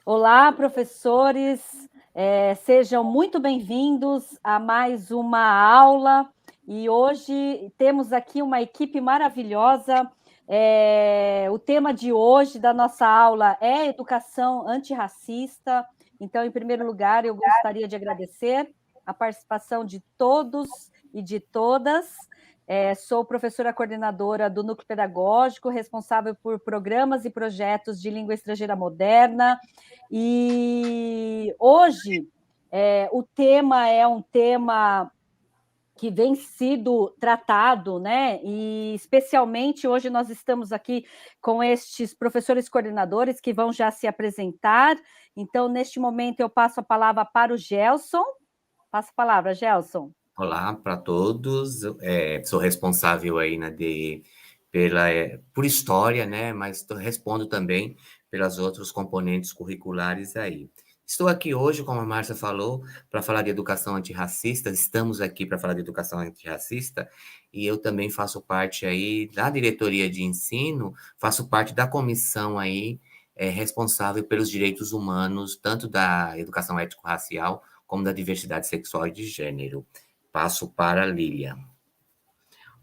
Olá, professores, sejam muito bem-vindos a mais uma aula. E hoje temos aqui uma equipe maravilhosa. O tema de hoje da nossa aula é educação antirracista. Então, em primeiro lugar, eu gostaria de agradecer a participação de todos e de todas. Sou professora coordenadora do Núcleo Pedagógico, responsável por programas e projetos de língua estrangeira moderna. E hoje o tema é um tema que vem sido tratado, né? E especialmente hoje nós estamos aqui com estes professores coordenadores que vão já se apresentar. Então, neste momento, eu passo a palavra para o Gelson. Passo a palavra, Gelson. Olá para todos. Sou responsável aí por história, né? Mas respondo também pelas outros componentes curriculares aí. Estou aqui hoje, como a Márcia falou, para falar de educação antirracista. Estamos aqui para falar de educação antirracista e eu também faço parte aí da diretoria de ensino, faço parte da comissão aí responsável pelos direitos humanos, tanto da educação étnico-racial como da diversidade sexual e de gênero. Passo para a Lilian.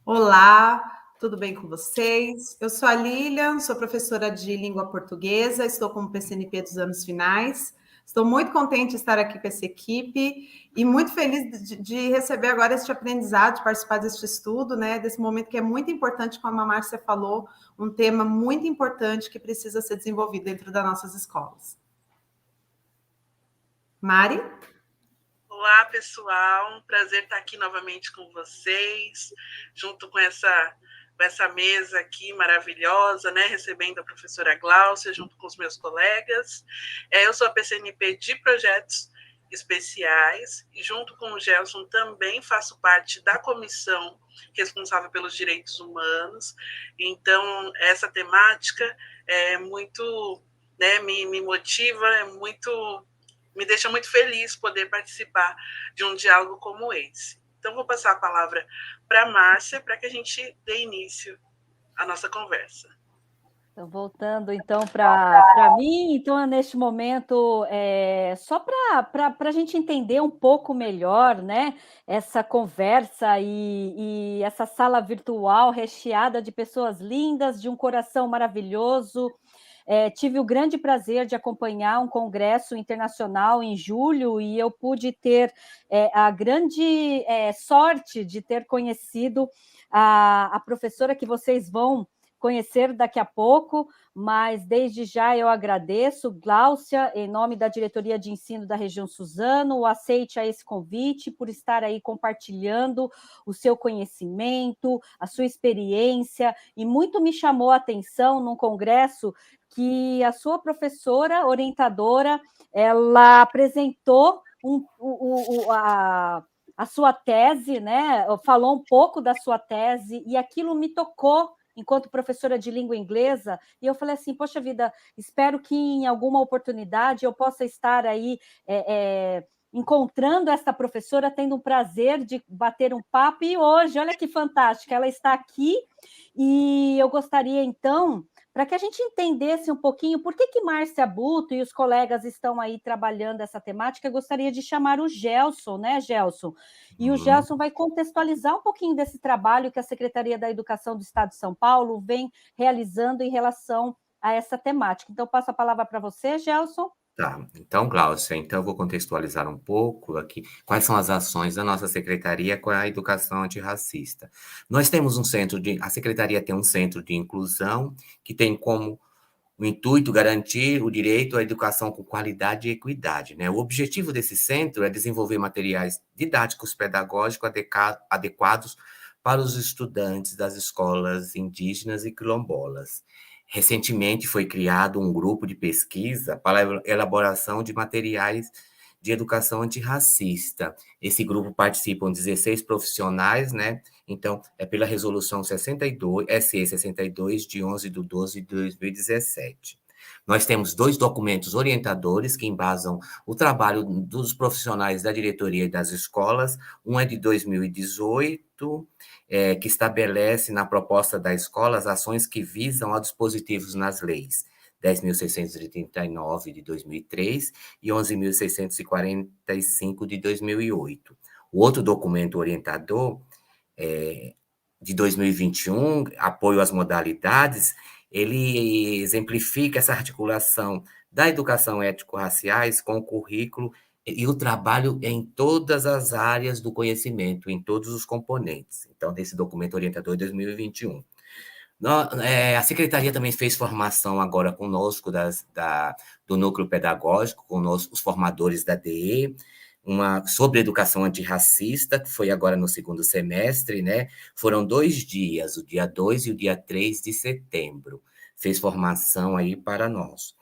Olá, tudo bem com vocês? Eu sou a Lilian, sou professora de língua portuguesa, estou como PCNP dos anos finais. Estou muito contente de estar aqui com essa equipe e muito feliz de receber agora este aprendizado, de participar deste estudo, né? Desse momento que é muito importante, como a Márcia falou, um tema muito importante que precisa ser desenvolvido dentro das nossas escolas. Mari? Olá, pessoal. Um prazer estar aqui novamente com vocês, junto com essa mesa aqui maravilhosa, né? Recebendo a professora Gláucia, junto com os meus colegas. Eu sou a PCNP de Projetos Especiais e, junto com o Gelson, também faço parte da comissão responsável pelos direitos humanos. Então, essa temática é muito, né, me motiva, me deixa muito feliz poder participar de um diálogo como esse. Então, vou passar a palavra para a Márcia, para que a gente dê início à nossa conversa. Então, voltando então para mim, então neste momento, só para a gente entender um pouco melhor, né, essa conversa e essa sala virtual recheada de pessoas lindas, de um coração maravilhoso. Tive o grande prazer de acompanhar um congresso internacional em julho e eu pude ter a grande sorte de ter conhecido a professora que vocês vão conhecer daqui a pouco, mas desde já eu agradeço, Gláucia, em nome da Diretoria de Ensino da Região Suzano, o aceite a esse convite, por estar aí compartilhando o seu conhecimento, a sua experiência, e muito me chamou a atenção num congresso que a sua professora orientadora, ela apresentou a sua tese, né? Falou um pouco da sua tese, e aquilo me tocou enquanto professora de língua inglesa, e eu falei assim, poxa vida, espero que em alguma oportunidade eu possa estar aí encontrando essa professora, tendo um prazer de bater um papo, e hoje, olha que fantástica, ela está aqui, e eu gostaria, então, para que a gente entendesse um pouquinho por que Márcia Buto e os colegas estão aí trabalhando essa temática, eu gostaria de chamar o Gelson, né, Gelson? E o Gelson vai contextualizar um pouquinho desse trabalho que a Secretaria da Educação do Estado de São Paulo vem realizando em relação a essa temática. Então, passo a palavra para você, Gelson. Tá, então, Gláucia, eu vou contextualizar um pouco aqui quais são as ações da nossa secretaria com a educação antirracista. A secretaria tem um centro de inclusão que tem como o intuito garantir o direito à educação com qualidade e equidade, né? O objetivo desse centro é desenvolver materiais didáticos pedagógicos adequados para os estudantes das escolas indígenas e quilombolas. Recentemente foi criado um grupo de pesquisa para a elaboração de materiais de educação antirracista. Esse grupo participam 16 profissionais, né? Então, é pela resolução 62, SE 62, de 11 de 12 de 2017. Nós temos 2 documentos orientadores que embasam o trabalho dos profissionais da diretoria e das escolas. Um é de 2018, que estabelece na proposta da escola as ações que visam a dispositivos nas leis 10.639 de 2003 e 11.645 de 2008. O outro documento orientador de 2021, apoio às modalidades, ele exemplifica essa articulação da educação étnico-raciais com o currículo e o trabalho em todas as áreas do conhecimento, em todos os componentes. Então, desse documento orientador de 2021. A Secretaria também fez formação agora conosco do núcleo pedagógico, conosco, os formadores da DE, sobre educação antirracista, que foi agora no segundo semestre, né? Foram 2 dias, o dia 2 e o dia 3 de setembro. Fez formação aí para nós.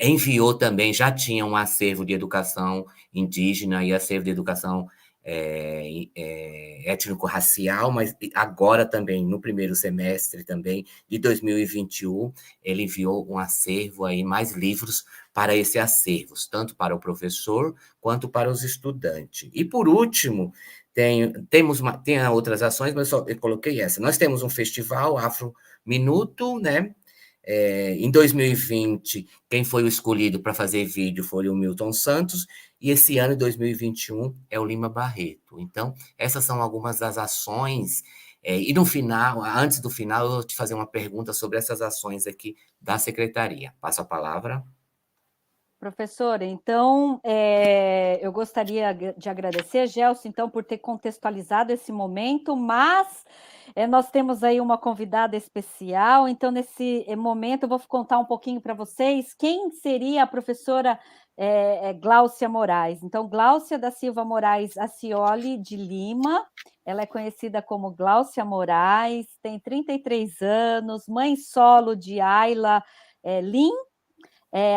Enviou também, já tinha um acervo de educação indígena e acervo de educação étnico-racial, mas agora também, no primeiro semestre também de 2021, ele enviou um acervo aí, mais livros para esse acervo, tanto para o professor quanto para os estudantes. E, por último, tem outras ações, mas eu coloquei essa. Nós temos um festival Afro Minuto, né? Em 2020, quem foi o escolhido para fazer vídeo foi o Milton Santos, e esse ano, 2021, é o Lima Barreto. Então, essas são algumas das ações, e no final, antes do final, eu vou te fazer uma pergunta sobre essas ações aqui da Secretaria. Passo a palavra. Professora, então, eu gostaria de agradecer, Gelson, então, por ter contextualizado esse momento, mas nós temos aí uma convidada especial, então, nesse momento, eu vou contar um pouquinho para vocês quem seria a professora Gláucia Moraes. Então, Gláucia da Silva Moraes Acioli de Lima, ela é conhecida como Gláucia Moraes, tem 33 anos, mãe solo de Ayla Lin,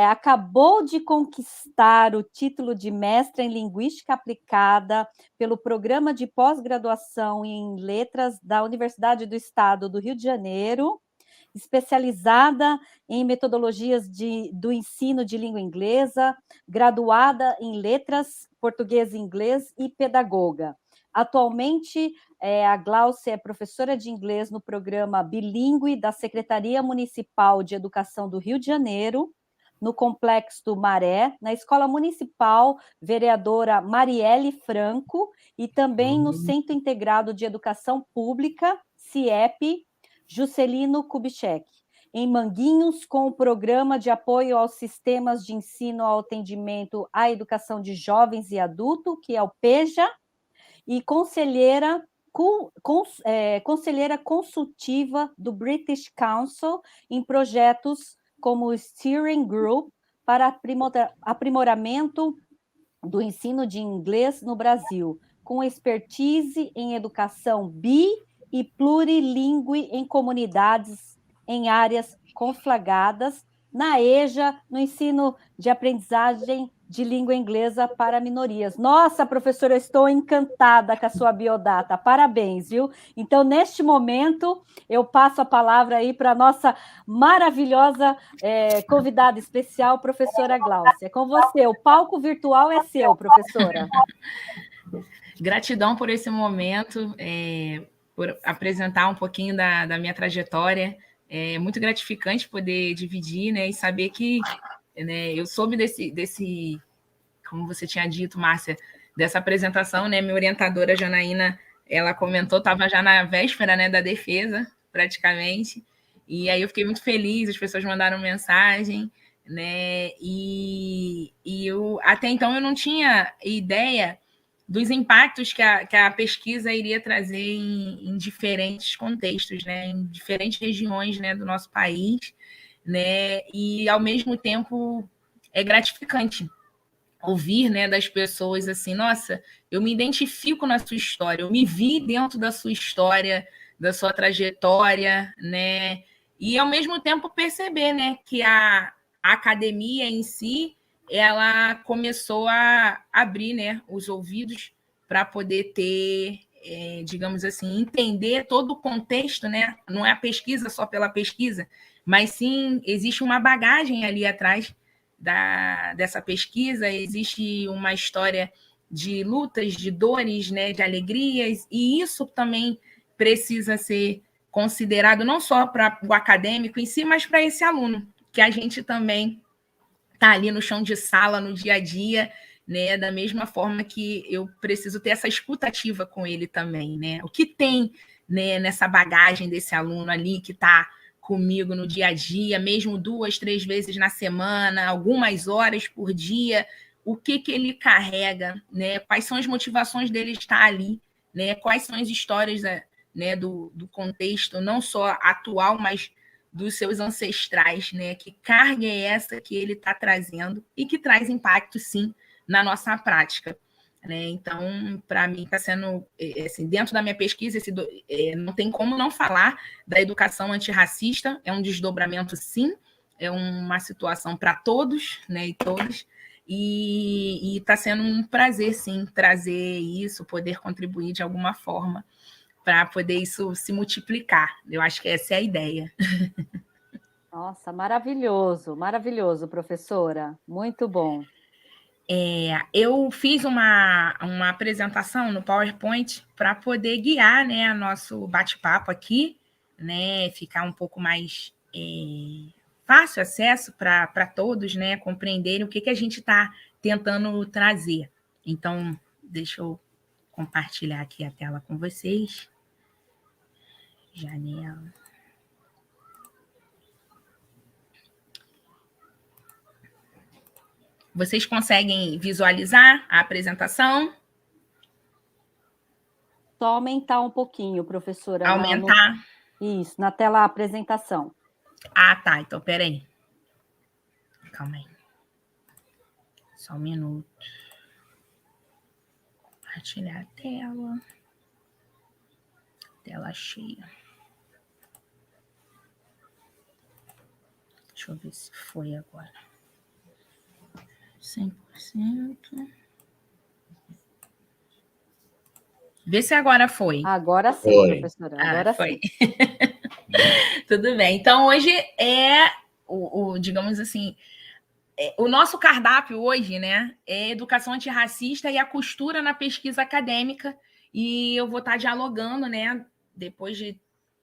acabou de conquistar o título de mestra em Linguística Aplicada pelo Programa de Pós-Graduação em Letras da Universidade do Estado do Rio de Janeiro, especializada em metodologias do ensino de língua inglesa, graduada em Letras, Português e Inglês e pedagoga. Atualmente, a Gláucia é professora de inglês no programa bilíngue da Secretaria Municipal de Educação do Rio de Janeiro, no Complexo do Maré, na Escola Municipal Vereadora Marielle Franco, e também no Centro Integrado de Educação Pública, CIEP, Juscelino Kubitschek, em Manguinhos, com o Programa de Apoio aos Sistemas de Ensino ao Atendimento à Educação de Jovens e Adultos, que é o PEJA, e conselheira consultiva do British Council em projetos como o Steering Group para aprimoramento do ensino de inglês no Brasil, com expertise em educação e plurilingüe em comunidades em áreas conflagradas, na EJA, no ensino de aprendizagem de língua inglesa para minorias. Nossa, professora, eu estou encantada com a sua biodata. Parabéns, viu? Então, neste momento, eu passo a palavra aí para a nossa maravilhosa convidada especial, professora Gláucia. É com você, o palco virtual é seu, professora. Gratidão por esse momento, por apresentar um pouquinho da minha trajetória. É muito gratificante poder dividir, né, e saber que, né, eu soube desse, como você tinha dito, Márcia, dessa apresentação, né, minha orientadora Janaína, ela comentou, estava já na véspera, né, da defesa, praticamente, e aí eu fiquei muito feliz, as pessoas mandaram mensagem, né, e eu, até então eu não tinha ideia dos impactos que a pesquisa iria trazer em diferentes contextos, né, em diferentes regiões, né, do nosso país, né, e ao mesmo tempo é gratificante ouvir, né, das pessoas assim, nossa, eu me identifico na sua história, eu me vi dentro da sua história, da sua trajetória, né, e ao mesmo tempo perceber, né, que a academia em si, ela começou a abrir, né, os ouvidos para poder ter, digamos assim, entender todo o contexto, né? Não é a pesquisa só pela pesquisa, mas sim existe uma bagagem ali atrás dessa pesquisa, existe uma história de lutas, de dores, né, de alegrias, e isso também precisa ser considerado não só para o acadêmico em si, mas para esse aluno, que a gente também está ali no chão de sala, no dia a dia, né? Da mesma forma que eu preciso ter essa escuta ativa com ele também, né? O que tem, né, nessa bagagem desse aluno ali que está comigo no dia a dia, mesmo 2, 3 vezes na semana, algumas horas por dia, o que ele carrega, né? Quais são as motivações dele estar ali, né? Quais são as histórias, né, do contexto, não só atual, mas dos seus ancestrais, né? Que carga é essa que ele está trazendo e que traz impacto, sim, na nossa prática. Né? Então, para mim, está sendo, assim, dentro da minha pesquisa, não tem como não falar da educação antirracista, é um desdobramento, sim, é uma situação para todos, né, e todas, e está sendo um prazer, sim, trazer isso, poder contribuir de alguma forma para poder isso se multiplicar. Eu acho que essa é a ideia. Nossa, maravilhoso, maravilhoso, professora. Muito bom. Eu fiz uma apresentação no PowerPoint para poder guiar, né, nosso bate-papo aqui, né, ficar um pouco mais fácil acesso para todos, né, compreenderem o que a gente está tentando trazer. Então, deixa eu compartilhar aqui a tela com vocês. Janela. Vocês conseguem visualizar a apresentação? Só aumentar um pouquinho, professora. Aumentar? Isso, na tela apresentação. Ah, tá. Então, peraí. Calma aí. Só um minuto. Compartilhar a tela. Tela cheia. Deixa eu ver se foi agora. 100%. Vê se agora foi. Agora sim, Foi. professora. Agora foi. sim. Tudo bem. Então, hoje é digamos assim, o nosso cardápio hoje, né, é educação antirracista e a costura na pesquisa acadêmica. E eu vou estar dialogando, né, depois de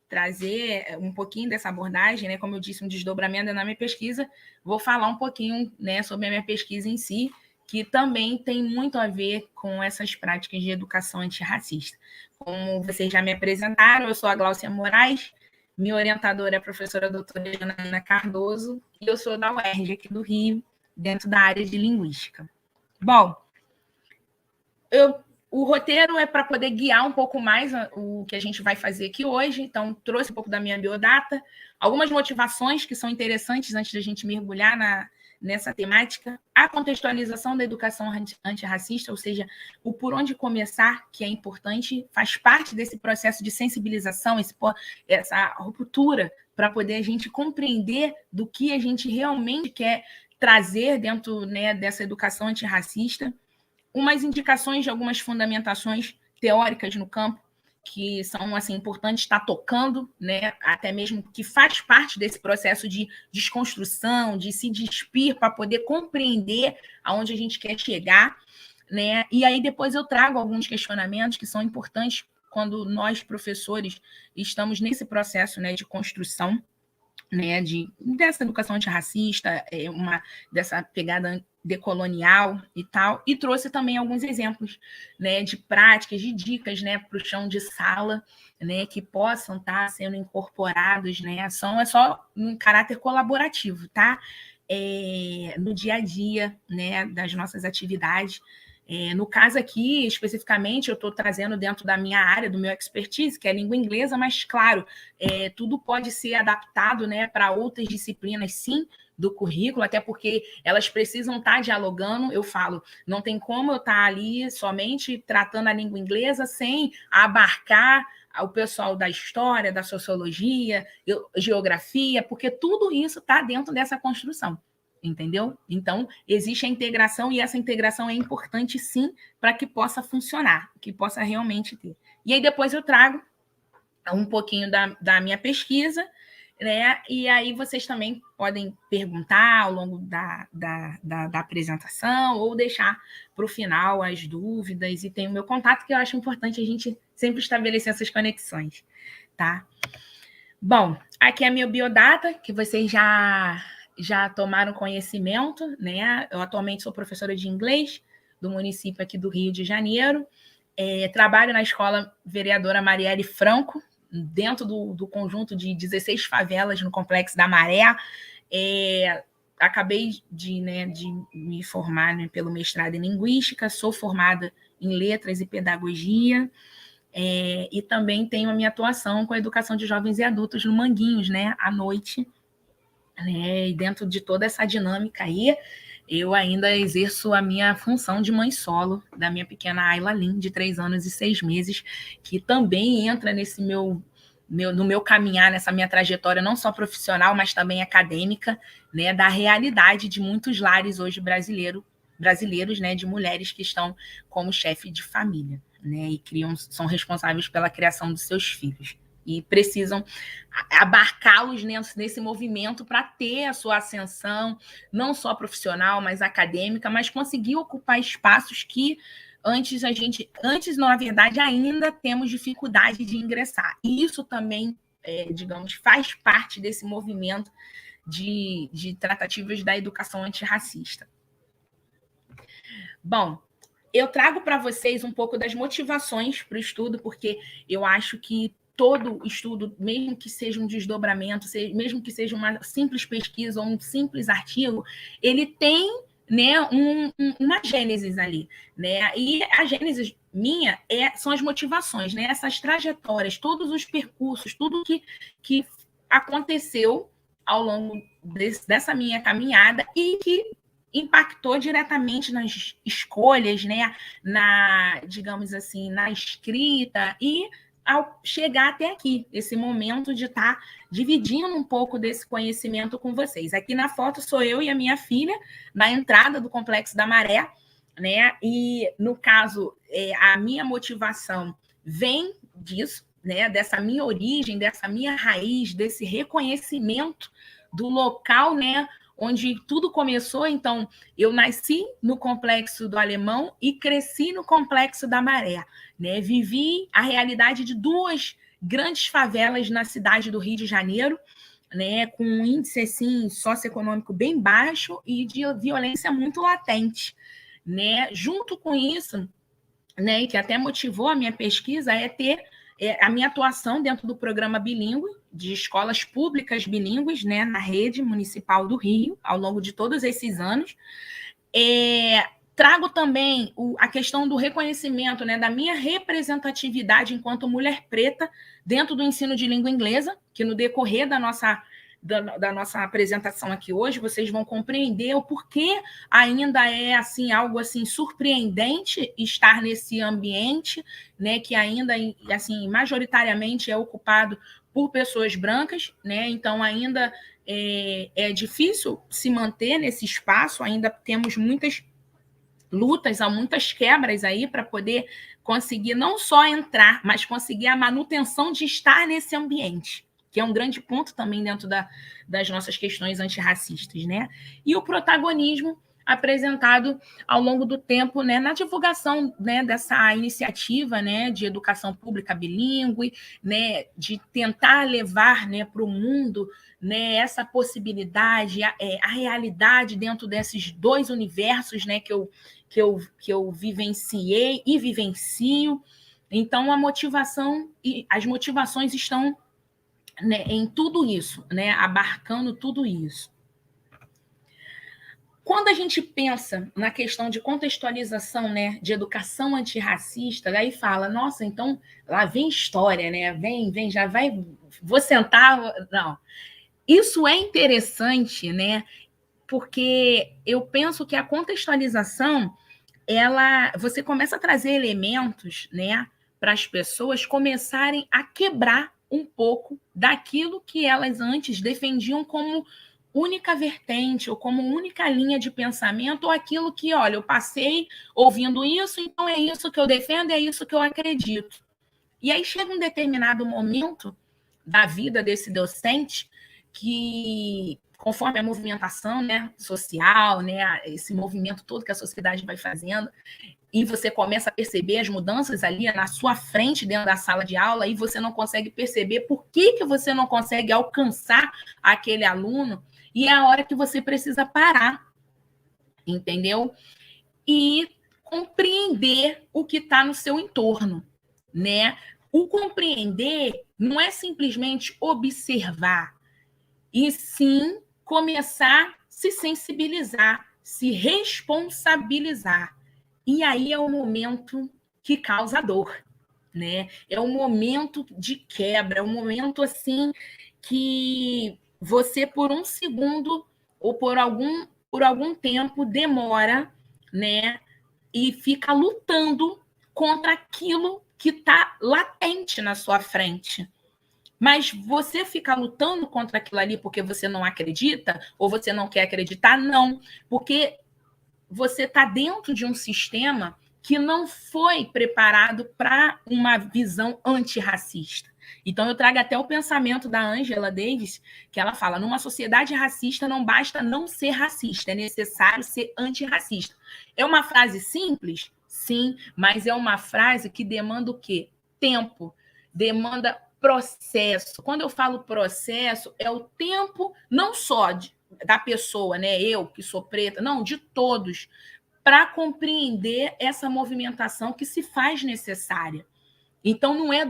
trazer um pouquinho dessa abordagem, né, como eu disse, um desdobramento na minha pesquisa, vou falar um pouquinho, né, sobre a minha pesquisa em si, que também tem muito a ver com essas práticas de educação antirracista. Como vocês já me apresentaram, eu sou a Gláucia Moraes, minha orientadora é a professora doutora Janaína Cardoso, e eu sou da UERJ, aqui do Rio, dentro da área de linguística. Bom, o roteiro é para poder guiar um pouco mais o que a gente vai fazer aqui hoje, então trouxe um pouco da minha biodata, algumas motivações que são interessantes antes da gente mergulhar nessa temática, a contextualização da educação antirracista, ou seja, o por onde começar, que é importante, faz parte desse processo de sensibilização, essa ruptura, para poder a gente compreender do que a gente realmente quer trazer dentro, né, dessa educação antirracista, umas indicações de algumas fundamentações teóricas no campo, que são assim, importantes estar tocando, né? Até mesmo que faz parte desse processo de desconstrução, de se despir para poder compreender aonde a gente quer chegar. Né? E aí depois eu trago alguns questionamentos que são importantes quando nós, professores, estamos nesse processo, né, de construção, né, dessa educação antirracista, dessa pegada decolonial e tal, e trouxe também alguns exemplos, né, de práticas, de dicas, né, para o chão de sala, né, que possam estar sendo incorporados, né, é só um caráter colaborativo, tá? No dia a dia, né, das nossas atividades. No caso aqui, especificamente, eu estou trazendo dentro da minha área, do meu expertise, que é a língua inglesa, mas, claro, tudo pode ser adaptado, né, para outras disciplinas, sim, do currículo, até porque elas precisam estar dialogando. Eu falo, não tem como eu estar ali somente tratando a língua inglesa sem abarcar o pessoal da história, da sociologia, geografia, porque tudo isso está dentro dessa construção. Entendeu? Então, existe a integração e essa integração é importante, sim, para que possa funcionar, que possa realmente ter. E aí depois eu trago um pouquinho da minha pesquisa, né? E aí vocês também podem perguntar ao longo da apresentação ou deixar para o final as dúvidas, e tem o meu contato, que eu acho importante a gente sempre estabelecer essas conexões, tá? Bom, aqui é a minha biodata, que vocês já já tomaram conhecimento, né? Eu atualmente sou professora de inglês do município aqui do Rio de Janeiro. Trabalho na Escola Vereadora Marielle Franco, dentro do conjunto de 16 favelas no Complexo da Maré. Acabei de me formar, né, pelo mestrado em Linguística, sou formada em Letras e Pedagogia, e também tenho a minha atuação com a educação de jovens e adultos no Manguinhos, né, à noite, né, e dentro de toda essa dinâmica aí, eu ainda exerço a minha função de mãe solo da minha pequena Ayla Lin, de 3 anos e 6 meses, que também entra nesse no meu caminhar, nessa minha trajetória, não só profissional, mas também acadêmica, né, da realidade de muitos lares hoje brasileiros, né, de mulheres que estão como chefe de família, né, e são responsáveis pela criação dos seus filhos. E precisam abarcá-los nesse movimento para ter a sua ascensão, não só profissional, mas acadêmica, mas conseguir ocupar espaços que antes, na verdade, ainda temos dificuldade de ingressar. E isso também, digamos, faz parte desse movimento de tratativas da educação antirracista. Bom, eu trago para vocês um pouco das motivações para o estudo, porque eu acho que todo estudo, mesmo que seja um desdobramento, mesmo que seja uma simples pesquisa ou um simples artigo, ele tem, né, uma gênesis ali, né? E a gênesis minha são as motivações, né? Essas trajetórias, todos os percursos, tudo que aconteceu ao longo dessa minha caminhada e que impactou diretamente nas escolhas, né? Digamos assim, na escrita e ao chegar até aqui, esse momento de estar dividindo um pouco desse conhecimento com vocês. Aqui na foto sou eu e a minha filha, na entrada do Complexo da Maré, né? E, no caso, a minha motivação vem disso, né? Dessa minha origem, dessa minha raiz, desse reconhecimento do local, né, onde tudo começou. Então, eu nasci no Complexo do Alemão e cresci no Complexo da Maré, né? Vivi a realidade de 2 grandes favelas na cidade do Rio de Janeiro, né? Com um índice assim, socioeconômico bem baixo e de violência muito latente, né? Junto com isso, né, e que até motivou a minha pesquisa, ter a minha atuação dentro do programa bilíngue, de escolas públicas bilíngues, né, na rede municipal do Rio, ao longo de todos esses anos. Trago também a questão do reconhecimento, né, da minha representatividade enquanto mulher preta dentro do ensino de língua inglesa, que no decorrer da nossa apresentação aqui hoje, vocês vão compreender o porquê ainda é assim, algo assim, surpreendente estar nesse ambiente, né, que ainda assim, majoritariamente é ocupado por pessoas brancas, né? Então ainda é difícil se manter nesse espaço, ainda temos muitas lutas, há muitas quebras aí para poder conseguir não só entrar, mas conseguir a manutenção de estar nesse ambiente, que é um grande ponto também dentro das nossas questões antirracistas, né? E o protagonismo apresentado ao longo do tempo, né, na divulgação, né, dessa iniciativa, né, de educação pública bilíngue, né, de tentar levar, né, para o mundo, né, essa possibilidade, a realidade dentro desses 2 universos, né, que eu vivenciei e vivencio. Então, a motivação e as motivações estão, né, em tudo isso, né, abarcando tudo isso. Quando a gente pensa na questão de contextualização, né, de educação antirracista, aí fala, nossa, então lá vem história, né? Vem, já vai, vou sentar. Não. Isso é interessante, né? Porque eu penso que a contextualização, você começa a trazer elementos, né, para as pessoas começarem a quebrar um pouco daquilo que elas antes defendiam como única vertente ou como única linha de pensamento, ou aquilo que, olha, eu passei ouvindo isso, então é isso que eu defendo, é isso que eu acredito. E aí chega um determinado momento da vida desse docente que, conforme a movimentação, né, social, né, esse movimento todo que a sociedade vai fazendo, e você começa a perceber as mudanças ali na sua frente dentro da sala de aula, e você não consegue perceber por que você não consegue alcançar aquele aluno, e é a hora que você precisa parar, entendeu? E compreender o que está no seu entorno, né? O compreender não é simplesmente observar, e sim começar a se sensibilizar, se responsabilizar. E aí é o momento que causa dor, né? É um momento de quebra, é um momento assim que você, por um segundo ou por algum tempo, demora, né? E fica lutando contra aquilo que está latente na sua frente. Mas você fica lutando contra aquilo ali porque você não acredita ou você não quer acreditar? Não, porque você está dentro de um sistema que não foi preparado para uma visão antirracista. Então, eu trago até o pensamento da Angela Davis, que ela fala, numa sociedade racista não basta não ser racista, é necessário ser antirracista. É uma frase simples? Sim, mas é uma frase que demanda o quê? Tempo, demanda processo. Quando eu falo processo, é o tempo não só da pessoa, né? Eu que sou preta, não, de todos, para compreender essa movimentação que se faz necessária. Então, não é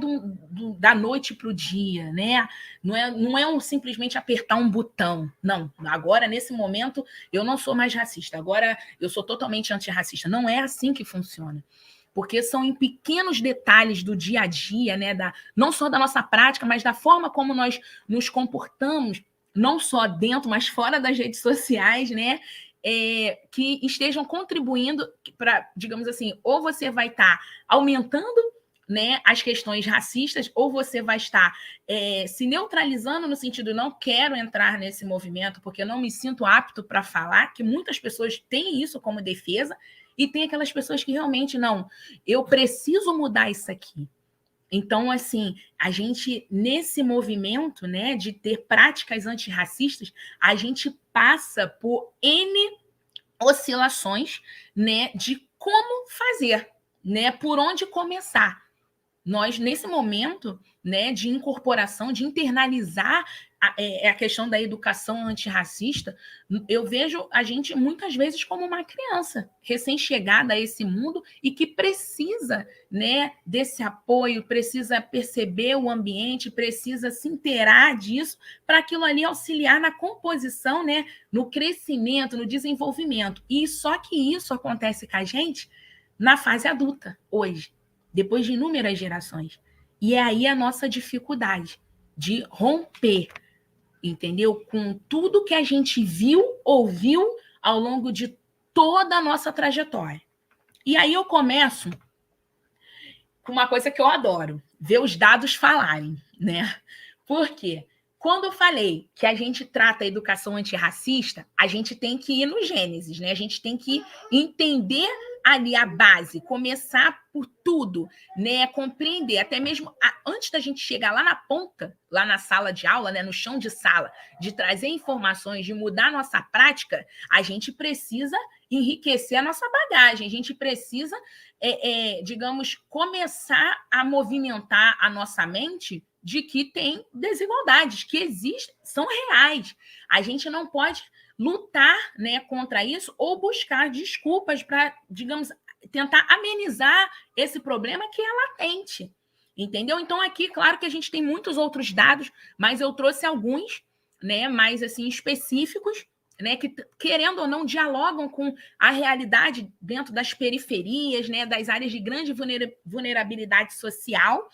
da noite para o dia, né? Não é simplesmente apertar um botão. Não, agora, nesse momento, eu não sou mais racista. Agora, eu sou totalmente antirracista. Não é assim que funciona. Porque são em pequenos detalhes do dia a dia, né? Não só da nossa prática, mas da forma como nós nos comportamos, não só dentro, mas fora das redes sociais, né? Que estejam contribuindo para, digamos assim, ou você vai estar aumentando, né, as questões racistas, ou você vai estar se neutralizando no sentido, não quero entrar nesse movimento porque eu não me sinto apto para falar, que muitas pessoas têm isso como defesa, e tem aquelas pessoas que realmente, não, eu preciso mudar isso aqui. Então, assim, a gente, nesse movimento, né, de ter práticas antirracistas, a gente passa por N oscilações, né, de como fazer, né, por onde começar. Nós, nesse momento, né, de incorporação, de internalizar a questão da educação antirracista, eu vejo a gente muitas vezes como uma criança recém-chegada a esse mundo e que precisa, né, desse apoio, precisa perceber o ambiente, precisa se inteirar disso para aquilo ali auxiliar na composição, né, no crescimento, no desenvolvimento. E só que isso acontece com a gente na fase adulta, hoje, depois de inúmeras gerações. E é aí a nossa dificuldade de romper, entendeu? Com tudo que a gente viu, ouviu ao longo de toda a nossa trajetória. E aí eu começo com uma coisa que eu adoro, ver os dados falarem, né? Por quê? Quando eu falei que a gente trata a educação antirracista, a gente tem que ir no Gênesis, né? A gente tem que entender ali a base, começar por tudo, né? Compreender, até mesmo antes da gente chegar lá na ponta, lá na sala de aula, né? No chão de sala, de trazer informações, de mudar a nossa prática, a gente precisa enriquecer a nossa bagagem, a gente precisa, digamos, começar a movimentar a nossa mente de que tem desigualdades, que existem, são reais. A gente não pode lutar, né, contra isso ou buscar desculpas para, digamos, tentar amenizar esse problema que é latente, entendeu? Então, aqui, claro que a gente tem muitos outros dados, mas eu trouxe alguns, né, mais assim, específicos, né, que, querendo ou não, dialogam com a realidade dentro das periferias, né, das áreas de grande vulnerabilidade social,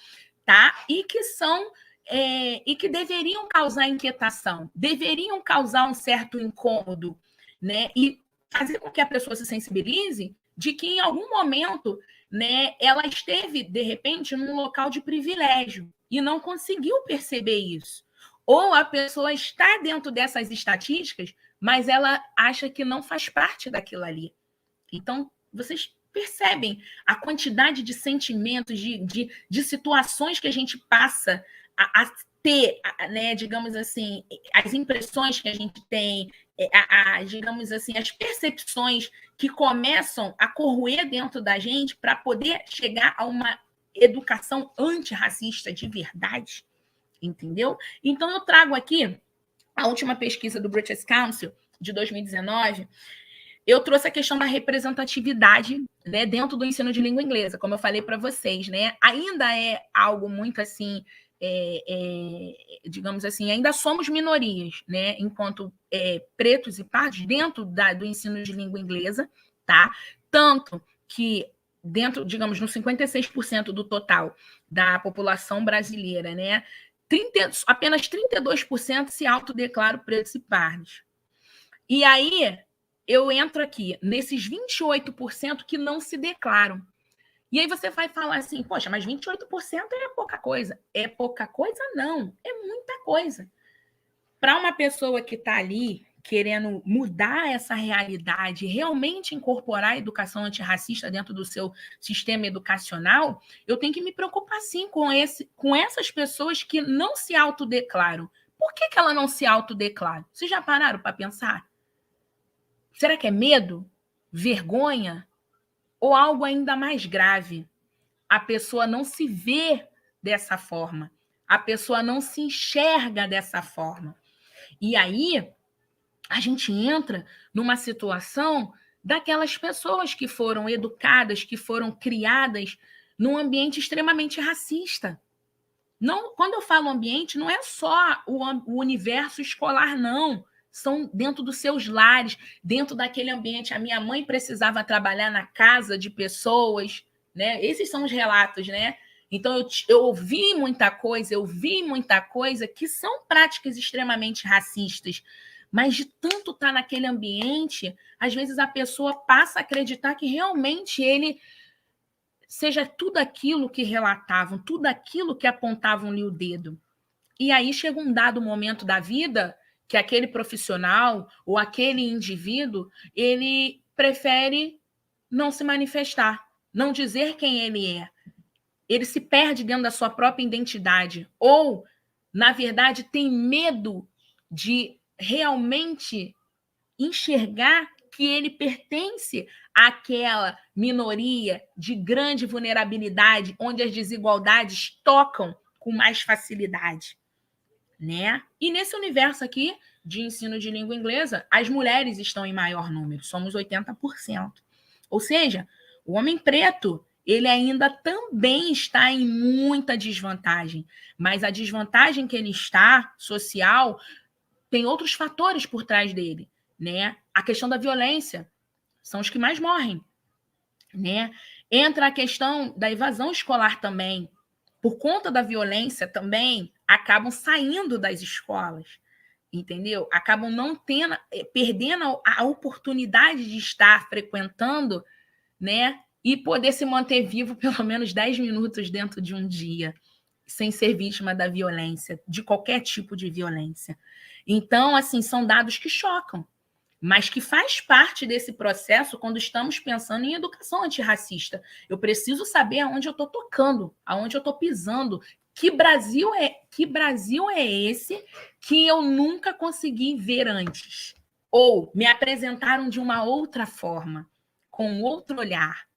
tá? E que são e que deveriam causar inquietação, deveriam causar um certo incômodo, né? E fazer com que a pessoa se sensibilize de que em algum momento, né, ela esteve, de repente, num local de privilégio e não conseguiu perceber isso. Ou a pessoa está dentro dessas estatísticas, mas ela acha que não faz parte daquilo ali. Então, vocês percebem a quantidade de sentimentos, de situações que a gente passa a ter, né, digamos assim, as impressões que a gente tem, digamos assim, as percepções que começam a corroer dentro da gente para poder chegar a uma educação antirracista de verdade, entendeu? Então, eu trago aqui a última pesquisa do British Council, de 2019, eu trouxe a questão da representatividade, né, dentro do ensino de língua inglesa, como eu falei para vocês, né? Ainda é algo muito assim, digamos assim, ainda somos minorias, né, enquanto pretos e pardos dentro do ensino de língua inglesa, tá? Tanto que dentro, digamos, no 56% do total da população brasileira, né, apenas 32% se autodeclaram pretos e pardos. E aí eu entro aqui nesses 28% que não se declaram. E aí você vai falar assim, poxa, mas 28% é pouca coisa. É pouca coisa? Não, é muita coisa. Para uma pessoa que está ali querendo mudar essa realidade, realmente incorporar a educação antirracista dentro do seu sistema educacional, eu tenho que me preocupar, sim, com essas pessoas que não se autodeclaram. Por que ela não se autodeclara? Vocês já pararam para pensar? Será que é medo? Vergonha? Ou algo ainda mais grave? A pessoa não se vê dessa forma. A pessoa não se enxerga dessa forma. E aí, a gente entra numa situação daquelas pessoas que foram educadas, que foram criadas num ambiente extremamente racista. Não, quando eu falo ambiente, não é só o universo escolar, não. São dentro dos seus lares, dentro daquele ambiente. A minha mãe precisava trabalhar na casa de pessoas, né? Esses são os relatos, né? Então, eu ouvi muita coisa que são práticas extremamente racistas. Mas de tanto estar naquele ambiente, às vezes a pessoa passa a acreditar que realmente ele seja tudo aquilo que relatavam, tudo aquilo que apontavam-lhe o dedo. E aí chega um dado momento da vida que aquele profissional ou aquele indivíduo, ele prefere não se manifestar, não dizer quem ele é. Ele se perde dentro da sua própria identidade. Ou, na verdade, tem medo de realmente enxergar que ele pertence àquela minoria de grande vulnerabilidade, onde as desigualdades tocam com mais facilidade, né? E nesse universo aqui de ensino de língua inglesa, as mulheres estão em maior número, somos 80%. Ou seja, o homem preto, ele ainda também está em muita desvantagem, mas a desvantagem que ele está, social, tem outros fatores por trás dele, né? A questão da violência, são os que mais morrem, né? Entra a questão da evasão escolar também. Por conta da violência também, acabam saindo das escolas, entendeu? Acabam não tendo, perdendo a oportunidade de estar frequentando, né? E poder se manter vivo pelo menos 10 minutos dentro de um dia, sem ser vítima da violência, de qualquer tipo de violência. Então, assim, são dados que chocam, mas que faz parte desse processo quando estamos pensando em educação antirracista. Eu preciso saber aonde eu estou tocando, aonde eu estou pisando. Que Brasil é esse que eu nunca consegui ver antes? Ou me apresentaram de uma outra forma, com outro olhar,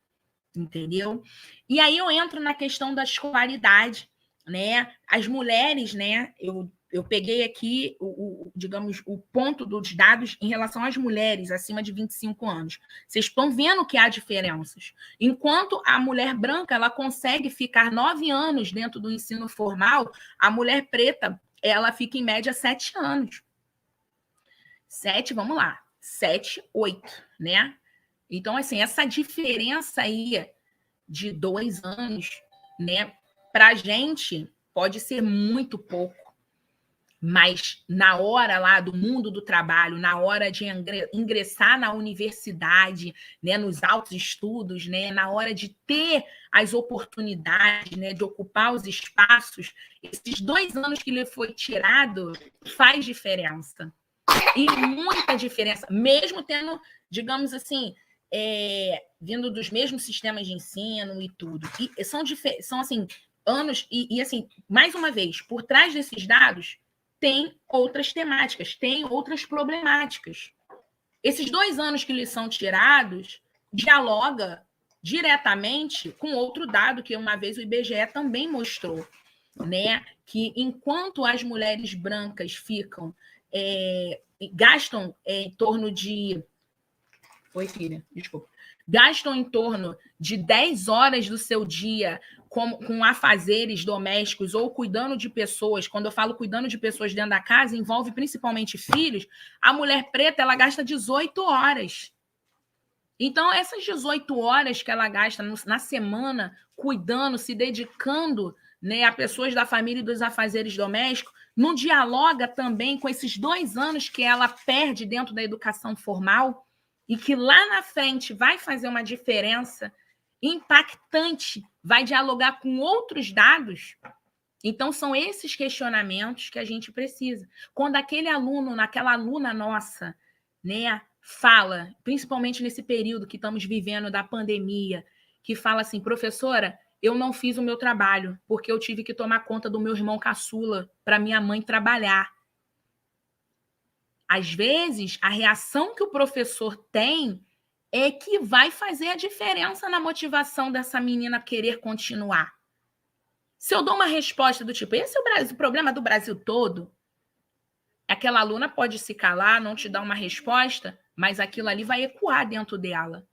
entendeu? E aí eu entro na questão da escolaridade, né? As mulheres, né? Eu peguei aqui, digamos, o ponto dos dados em relação às mulheres acima de 25 anos. Vocês estão vendo que há diferenças. Enquanto a mulher branca ela consegue ficar 9 anos dentro do ensino formal, a mulher preta ela fica em média 7 anos. 7, vamos lá, 7, 8, né? Então, assim, essa diferença aí de 2 anos, né, para a gente pode ser muito pouco, mas na hora lá do mundo do trabalho, na hora de ingressar na universidade, né, nos altos estudos, né, na hora de ter as oportunidades, né, de ocupar os espaços, esses 2 anos que lhe foi tirado faz diferença. E muita diferença, mesmo tendo, digamos assim, vindo dos mesmos sistemas de ensino e tudo. E são assim, anos, e assim, mais uma vez, por trás desses dados, tem outras temáticas, tem outras problemáticas. Esses 2 anos que lhes são tirados dialoga diretamente com outro dado que uma vez o IBGE também mostrou, né? Que enquanto as mulheres brancas ficam gastam em torno de... Oi, filha, desculpa. Gastam em torno de 10 horas do seu dia com afazeres domésticos ou cuidando de pessoas. Quando eu falo cuidando de pessoas dentro da casa, envolve principalmente filhos. A mulher preta, ela gasta 18 horas. Então, essas 18 horas que ela gasta na semana, cuidando, se dedicando, né, a pessoas da família e dos afazeres domésticos, não dialoga também com esses 2 anos que ela perde dentro da educação formal e que lá na frente vai fazer uma diferença impactante, vai dialogar com outros dados. Então, são esses questionamentos que a gente precisa. Quando aquele aluno, naquela aluna nossa, né, fala, principalmente nesse período que estamos vivendo da pandemia, que fala assim, professora, eu não fiz o meu trabalho, porque eu tive que tomar conta do meu irmão caçula para minha mãe trabalhar. Às vezes, a reação que o professor tem é que vai fazer a diferença na motivação dessa menina querer continuar. Se eu dou uma resposta do tipo, esse é o problema do Brasil todo, aquela aluna pode se calar, não te dar uma resposta, mas aquilo ali vai ecoar dentro dela.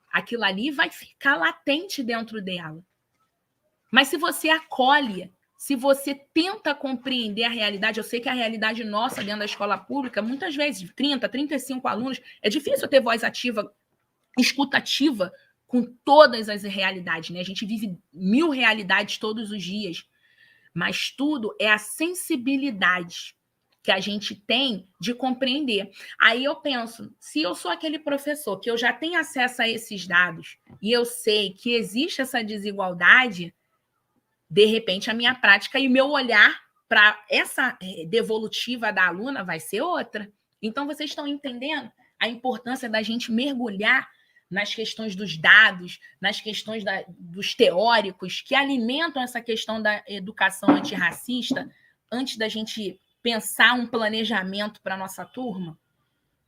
Aquilo ali vai ficar latente dentro dela. Mas se você acolhe, se você tenta compreender a realidade, eu sei que a realidade nossa dentro da escola pública, muitas vezes, 30, 35 alunos, é difícil ter voz ativa, escutativa, com todas as realidades, né? A gente vive 1000 realidades todos os dias, mas tudo é a sensibilidade que a gente tem de compreender. Aí eu penso, se eu sou aquele professor que eu já tenho acesso a esses dados e eu sei que existe essa desigualdade, de repente a minha prática e o meu olhar para essa devolutiva da aluna vai ser outra. Então, vocês estão entendendo a importância da gente mergulhar nas questões dos dados, nas questões dos teóricos que alimentam essa questão da educação antirracista antes da gente pensar um planejamento para a nossa turma?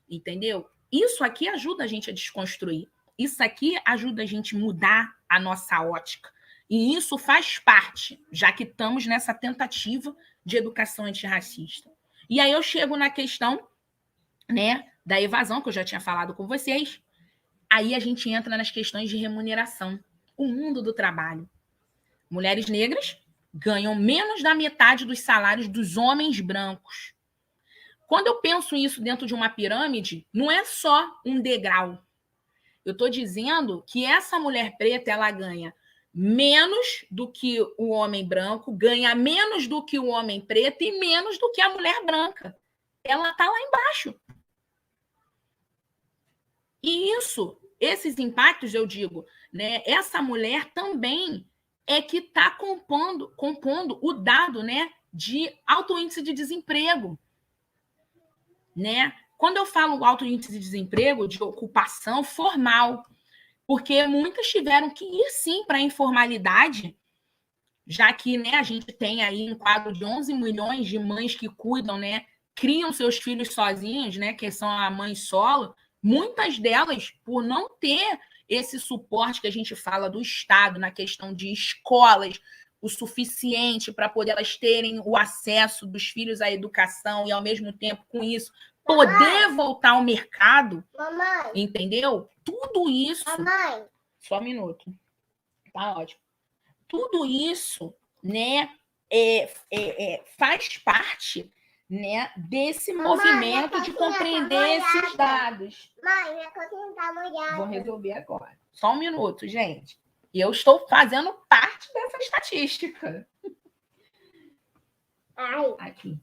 Entendeu? Isso aqui ajuda a gente a desconstruir. Isso aqui ajuda a gente a mudar a nossa ótica. E isso faz parte, já que estamos nessa tentativa de educação antirracista. E aí eu chego na questão, né, da evasão, que eu já tinha falado com vocês. Aí a gente entra nas questões de remuneração. O mundo do trabalho. Mulheres negras ganham menos da metade dos salários dos homens brancos. Quando eu penso isso dentro de uma pirâmide, não é só um degrau. Eu estou dizendo que essa mulher preta, ela ganha menos do que o homem branco, ganha menos do que o homem preto e menos do que a mulher branca. Ela está lá embaixo. E esses impactos, eu digo, né, essa mulher também é que está compondo o dado, né, de alto índice de desemprego. Né? Quando eu falo alto índice de desemprego, de ocupação formal, porque muitas tiveram que ir, sim, para a informalidade, já que, né, a gente tem aí um quadro de 11 milhões de mães que cuidam, né, criam seus filhos sozinhos, né, que são a mãe solo, muitas delas, por não ter esse suporte que a gente fala do Estado na questão de escolas, o suficiente para poder elas terem o acesso dos filhos à educação e, ao mesmo tempo, com isso, poder voltar ao mercado, mamãe, entendeu? Tudo isso... Mamãe. Só um minuto. Tá ótimo. Tudo isso, né, faz parte, né, desse movimento de compreender esses dados. Mãe, minha cozinha tá molhada. Vou resolver agora. Só um minuto, gente. E eu estou fazendo parte dessa estatística. Ai. Aqui.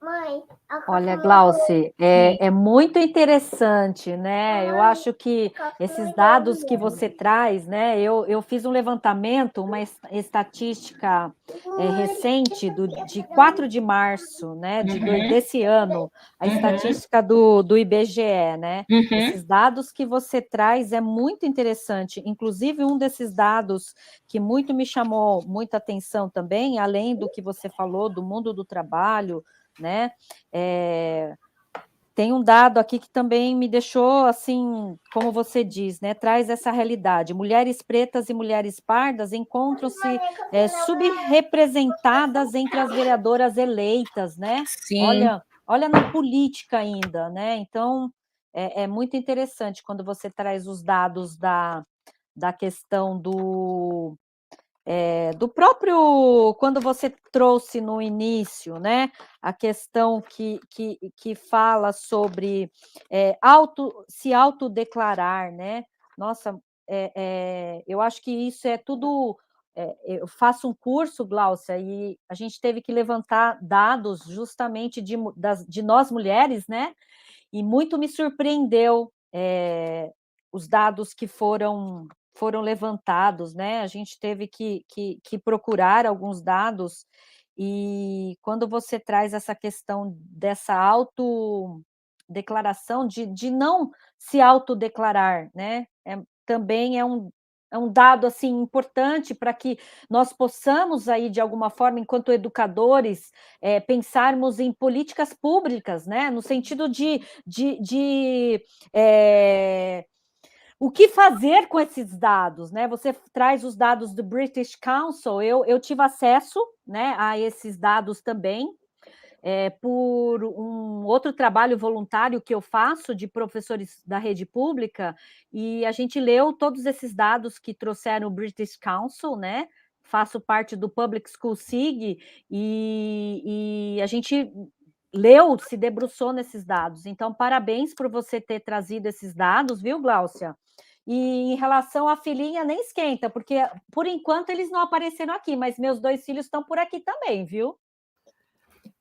Mãe, olha, Glauce, é muito interessante, né? Eu acho que esses dados que você traz, né? Eu fiz um levantamento, uma estatística recente de 4 de março, né? Desse ano, a estatística do IBGE, né? Esses dados que você traz é muito interessante. Inclusive, um desses dados que muito me chamou muita atenção também, além do que você falou do mundo do trabalho, né? Tem um dado aqui que também me deixou, assim, como você diz, né? Traz essa realidade. Mulheres pretas e mulheres pardas encontram-se subrepresentadas entre as vereadoras eleitas, né? Sim. Olha, olha na política ainda, né? Então, é muito interessante quando você traz os dados da questão do próprio, quando você trouxe no início, né, a questão que fala sobre se autodeclarar, né? Nossa, eu acho que isso é tudo. Eu faço um curso, Gláucia, e a gente teve que levantar dados justamente de nós mulheres, né? E muito me surpreendeu os dados que foram levantados, né? A gente teve que procurar alguns dados, e quando você traz essa questão dessa autodeclaração, de não se autodeclarar, né? Também é um dado assim importante para que nós possamos aí, de alguma forma, enquanto educadores, pensarmos em políticas públicas, né? No sentido de o que fazer com esses dados, né? Você traz os dados do British Council, eu tive acesso, né, a esses dados também, por um outro trabalho voluntário que eu faço de professores da rede pública, e a gente leu todos esses dados que trouxeram o British Council, né? Faço parte do Public School SIG, e a gente leu, se debruçou nesses dados. Então, parabéns por você ter trazido esses dados, viu, Gláucia? E em relação à filhinha, nem esquenta, porque por enquanto eles não apareceram aqui, mas meus 2 filhos estão por aqui também, viu?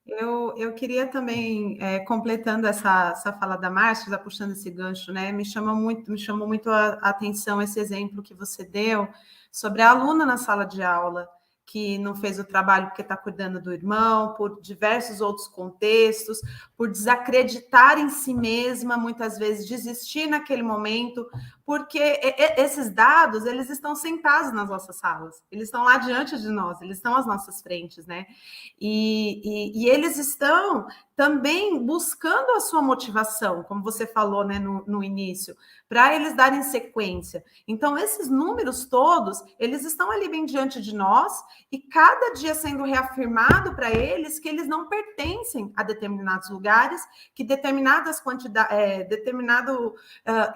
Eu queria também, completando essa fala da Márcia, já puxando esse gancho, né? Me chamou muito a atenção esse exemplo que você deu sobre a aluna na sala de aula, que não fez o trabalho porque está cuidando do irmão, por diversos outros contextos, por desacreditar em si mesma, muitas vezes desistir naquele momento, porque esses dados, eles estão sentados nas nossas salas, eles estão lá diante de nós, eles estão às nossas frentes, né? E eles estão também buscando a sua motivação, como você falou, né, no início, para eles darem sequência. Então, esses números todos, eles estão ali bem diante de nós, e cada dia sendo reafirmado para eles que eles não pertencem a determinados lugares, que determinadas quantidades, determinado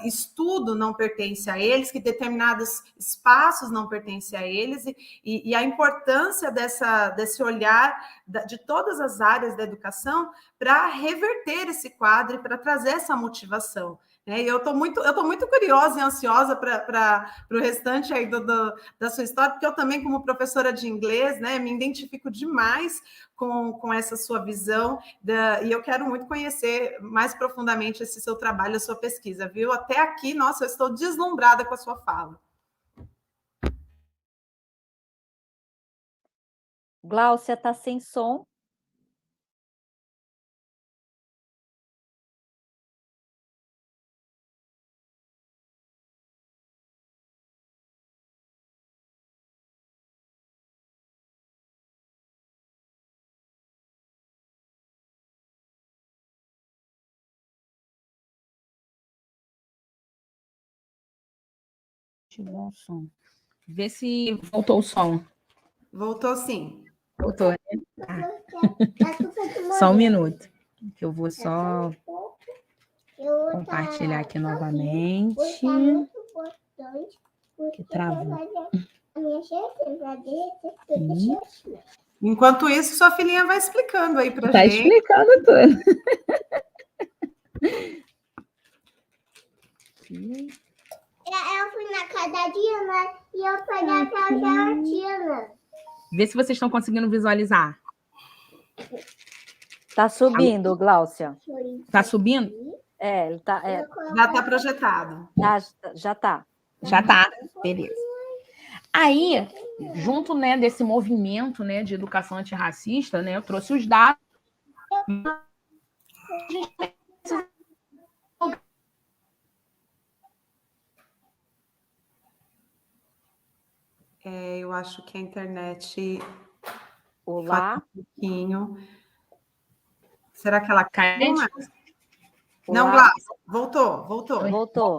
estudo não pertence a eles, que determinados espaços não pertencem a eles, e a importância desse olhar de todas as áreas da educação para reverter esse quadro e para trazer essa motivação. E eu estou muito curiosa e ansiosa para o restante aí da sua história, porque eu também, como professora de inglês, né, me identifico demais com essa sua visão, e eu quero muito conhecer mais profundamente esse seu trabalho, a sua pesquisa, viu? Até aqui, nossa, eu estou deslumbrada com a sua fala. Gláucia está sem som. Tirou o som. Vê se voltou o som. Voltou sim. Voltou, né? Só um minuto, que eu vou só compartilhar aqui novamente. Que travou. Enquanto isso, sua filhinha vai explicando aí para gente. Tá explicando tudo. Eu fui na casa da Diana e eu fui na casa da Diana. Vê se vocês estão conseguindo visualizar. Tá subindo, Gláucia. Tá subindo? Ele tá. Já está projetado. Já tá. Já tá. Beleza. Aí, junto, né, desse movimento, né, de educação antirracista, né, eu trouxe os dados. Eu acho que a internet... Olá. Um pouquinho. Será que ela caiu? Não, Gláucia, voltou. Voltou.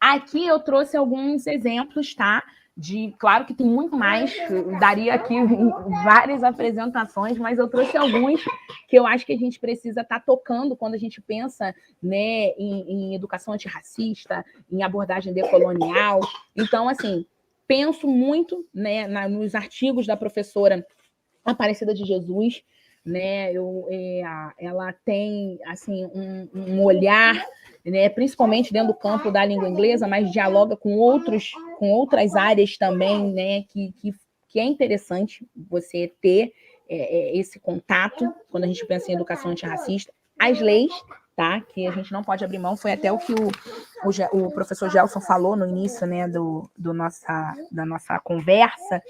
Aqui eu trouxe alguns exemplos, tá? Claro que tem muito mais, daria aqui várias apresentações, mas eu trouxe alguns que eu acho que a gente precisa estar tocando quando a gente pensa, né, em educação antirracista, em abordagem decolonial. Então, assim, penso muito, né, nos artigos da professora Aparecida de Jesus, né? Ela tem assim um olhar, né, principalmente dentro do campo da língua inglesa, mas dialoga com outras áreas também, né, que é interessante você ter esse contato quando a gente pensa em educação antirracista. As leis, tá? Que a gente não pode abrir mão, foi até o que o professor Gelson falou no início, né, da nossa conversa,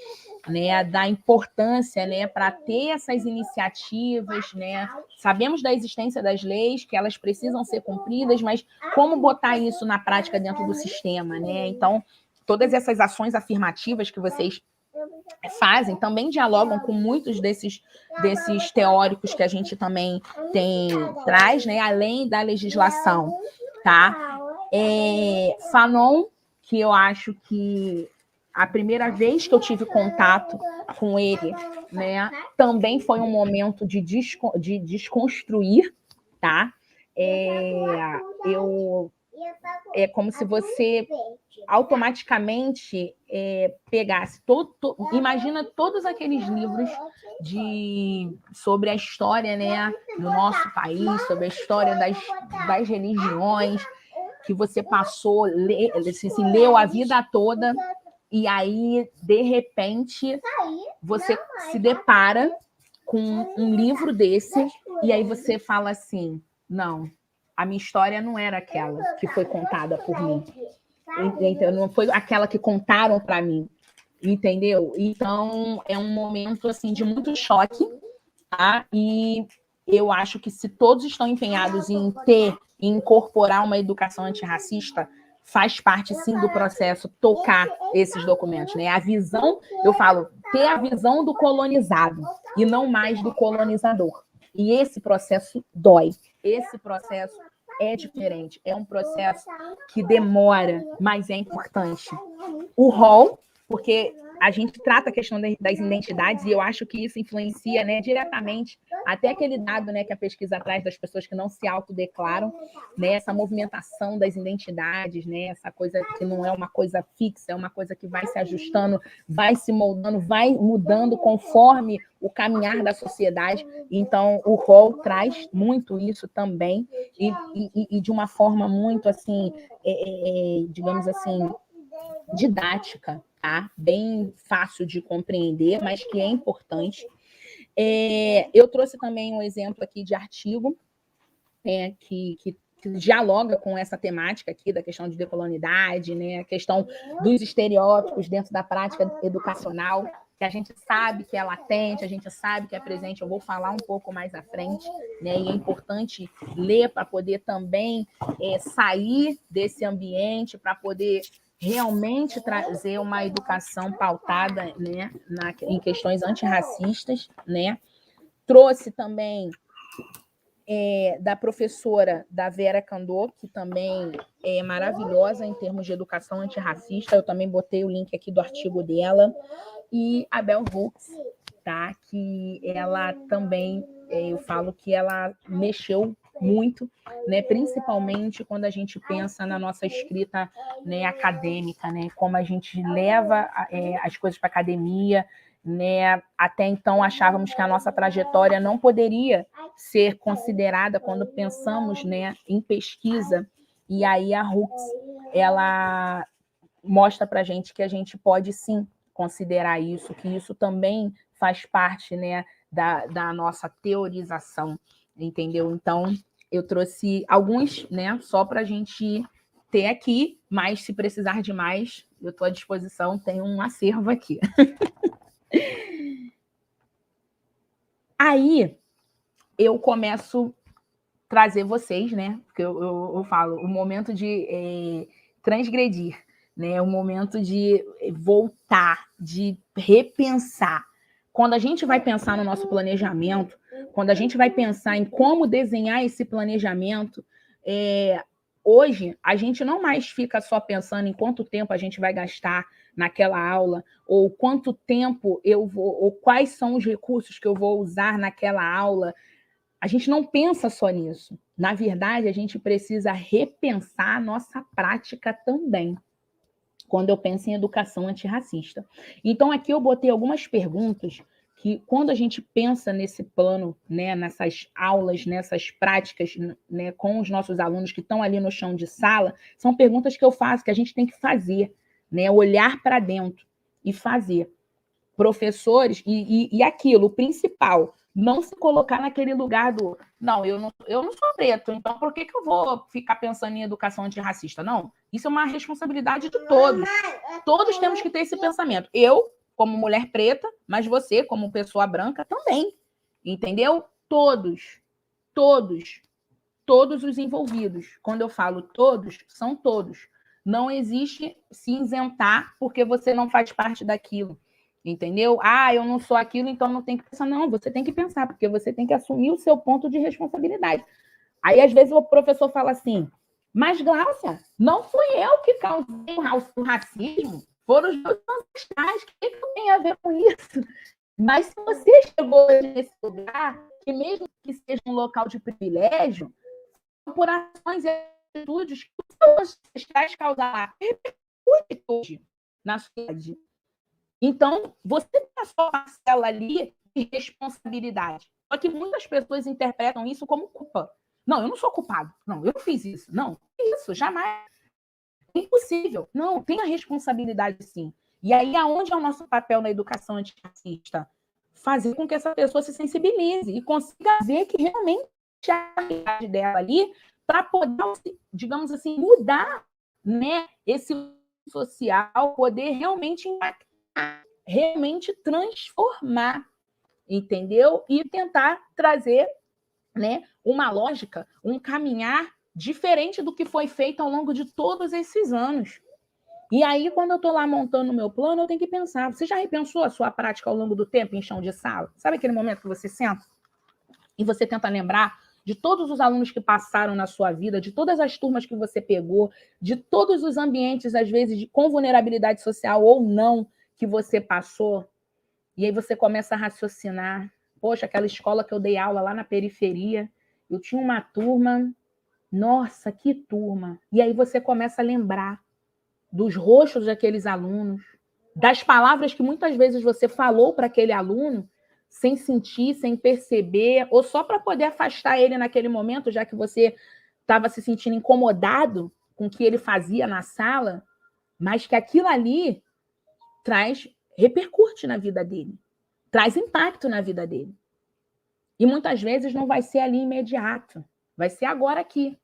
né, da importância, né, para ter essas iniciativas, né? Sabemos da existência das leis, que elas precisam ser cumpridas, mas como botar isso na prática dentro do sistema, né? Então, todas essas ações afirmativas que vocês fazem também dialogam com muitos desses teóricos que a gente também traz, né, além da legislação, tá? Fanon, que eu acho que a primeira vez que eu tive contato com ele, né, também foi um momento de desconstruir, tá? É como se você automaticamente pegasse imagina todos aqueles livros sobre a história, né, do nosso país, sobre a história das religiões, que você passou, leu a vida toda, e aí, de repente, você se depara com um livro desse, e aí você fala assim, não, a minha história não era aquela que foi contada por mim. Então, não foi aquela que contaram para mim, entendeu? Então, é um momento assim de muito choque, tá? E eu acho que se todos estão empenhados em incorporar uma educação antirracista, faz parte, sim, do processo tocar esses documentos, né? A visão, eu falo, ter a visão do colonizado e não mais do colonizador. E esse processo dói. Esse processo é diferente. É um processo que demora, mas é importante. O rol, porque a gente trata a questão das identidades e eu acho que isso influencia, né, diretamente até aquele dado, né, que a pesquisa traz das pessoas que não se autodeclaram, né, essa movimentação das identidades, né, essa coisa que não é uma coisa fixa, é uma coisa que vai se ajustando, vai se moldando, vai mudando conforme o caminhar da sociedade. Então, o rol traz muito isso também e de uma forma muito, assim, digamos assim, didática, tá? Bem fácil de compreender, mas que é importante. Eu trouxe também um exemplo aqui de artigo que dialoga com essa temática aqui da questão de decolonidade, né? A questão dos estereótipos dentro da prática educacional, que a gente sabe que é latente, a gente sabe que é presente, eu vou falar um pouco mais à frente, né? E é importante ler para poder também sair desse ambiente, para poder realmente trazer uma educação pautada, né, em questões antirracistas, né? Trouxe também da professora da Vera Candor, que também é maravilhosa em termos de educação antirracista, eu também botei o link aqui do artigo dela, e a Bell Hooks, tá? Que ela também, eu falo que ela mexeu muito, né? Principalmente quando a gente pensa na nossa escrita, né, acadêmica, né? Como a gente leva as coisas para a academia, né? Até então achávamos que a nossa trajetória não poderia ser considerada quando pensamos, né, em pesquisa, e aí a Hooks, ela mostra para a gente que a gente pode sim considerar isso, que isso também faz parte, né, da nossa teorização, entendeu? Então, eu trouxe alguns, né, só para a gente ter aqui, mas se precisar de mais, eu estou à disposição, tem um acervo aqui. Aí, eu começo a trazer vocês, né, porque eu falo, o momento de transgredir, né, o momento de voltar, de repensar. Quando a gente vai pensar no nosso planejamento, quando a gente vai pensar em como desenhar esse planejamento, hoje, a gente não mais fica só pensando em quanto tempo a gente vai gastar naquela aula, ou quanto tempo eu vou, ou quais são os recursos que eu vou usar naquela aula. A gente não pensa só nisso. Na verdade, a gente precisa repensar a nossa prática também, quando eu penso em educação antirracista. Então, aqui eu botei algumas perguntas que, quando a gente pensa nesse plano, né, nessas aulas, nessas práticas, né, com os nossos alunos que estão ali no chão de sala, são perguntas que eu faço, que a gente tem que fazer, né, olhar para dentro e fazer. Professores, e aquilo, o principal, não se colocar naquele lugar do, não, eu não sou preto, então por que eu vou ficar pensando em educação antirracista? Não, isso é uma responsabilidade de todos. Todos temos que ter esse pensamento. Eu, como mulher preta, mas você, como pessoa branca, também. Entendeu? Todos os envolvidos. Quando eu falo todos, são todos. Não existe se isentar porque você não faz parte daquilo. Entendeu? Ah, eu não sou aquilo, então não tem que pensar. Não, você tem que pensar, porque você tem que assumir o seu ponto de responsabilidade. Aí, às vezes, o professor fala assim, mas, Gláucia, não fui eu que causei o racismo, foram os meus ancestrais, o que tem a ver com isso? Mas se você chegou nesse lugar, que mesmo que seja um local de privilégio, por ações e atitudes que os seus ancestrais causaram, repercute hoje na sociedade. Então, você tem a sua parcela ali de responsabilidade. Só que muitas pessoas interpretam isso como culpa. Não, eu não sou culpado. Não, eu não fiz isso. Não, isso, jamais. É impossível. Não, tem a responsabilidade, sim. E aí, aonde é o nosso papel na educação antirracista? Fazer com que essa pessoa se sensibilize e consiga ver que realmente a realidade dela ali, para poder, digamos assim, mudar, né, esse social, poder realmente impactar, realmente transformar, entendeu? E tentar trazer, né, uma lógica, um caminhar diferente do que foi feito ao longo de todos esses anos. E aí, quando eu estou lá montando o meu plano, eu tenho que pensar, você já repensou a sua prática ao longo do tempo em chão de sala? Sabe aquele momento que você senta e você tenta lembrar de todos os alunos que passaram na sua vida, de todas as turmas que você pegou, de todos os ambientes, às vezes, com vulnerabilidade social ou não, que você passou, e aí você começa a raciocinar, poxa, aquela escola que eu dei aula lá na periferia, eu tinha uma turma, nossa, que turma, e aí você começa a lembrar dos rostos daqueles alunos, das palavras que muitas vezes você falou para aquele aluno, sem sentir, sem perceber, ou só para poder afastar ele naquele momento, já que você estava se sentindo incomodado com o que ele fazia na sala, mas que aquilo ali repercute na vida dele, traz impacto na vida dele. E muitas vezes não vai ser ali imediato, vai ser agora aqui.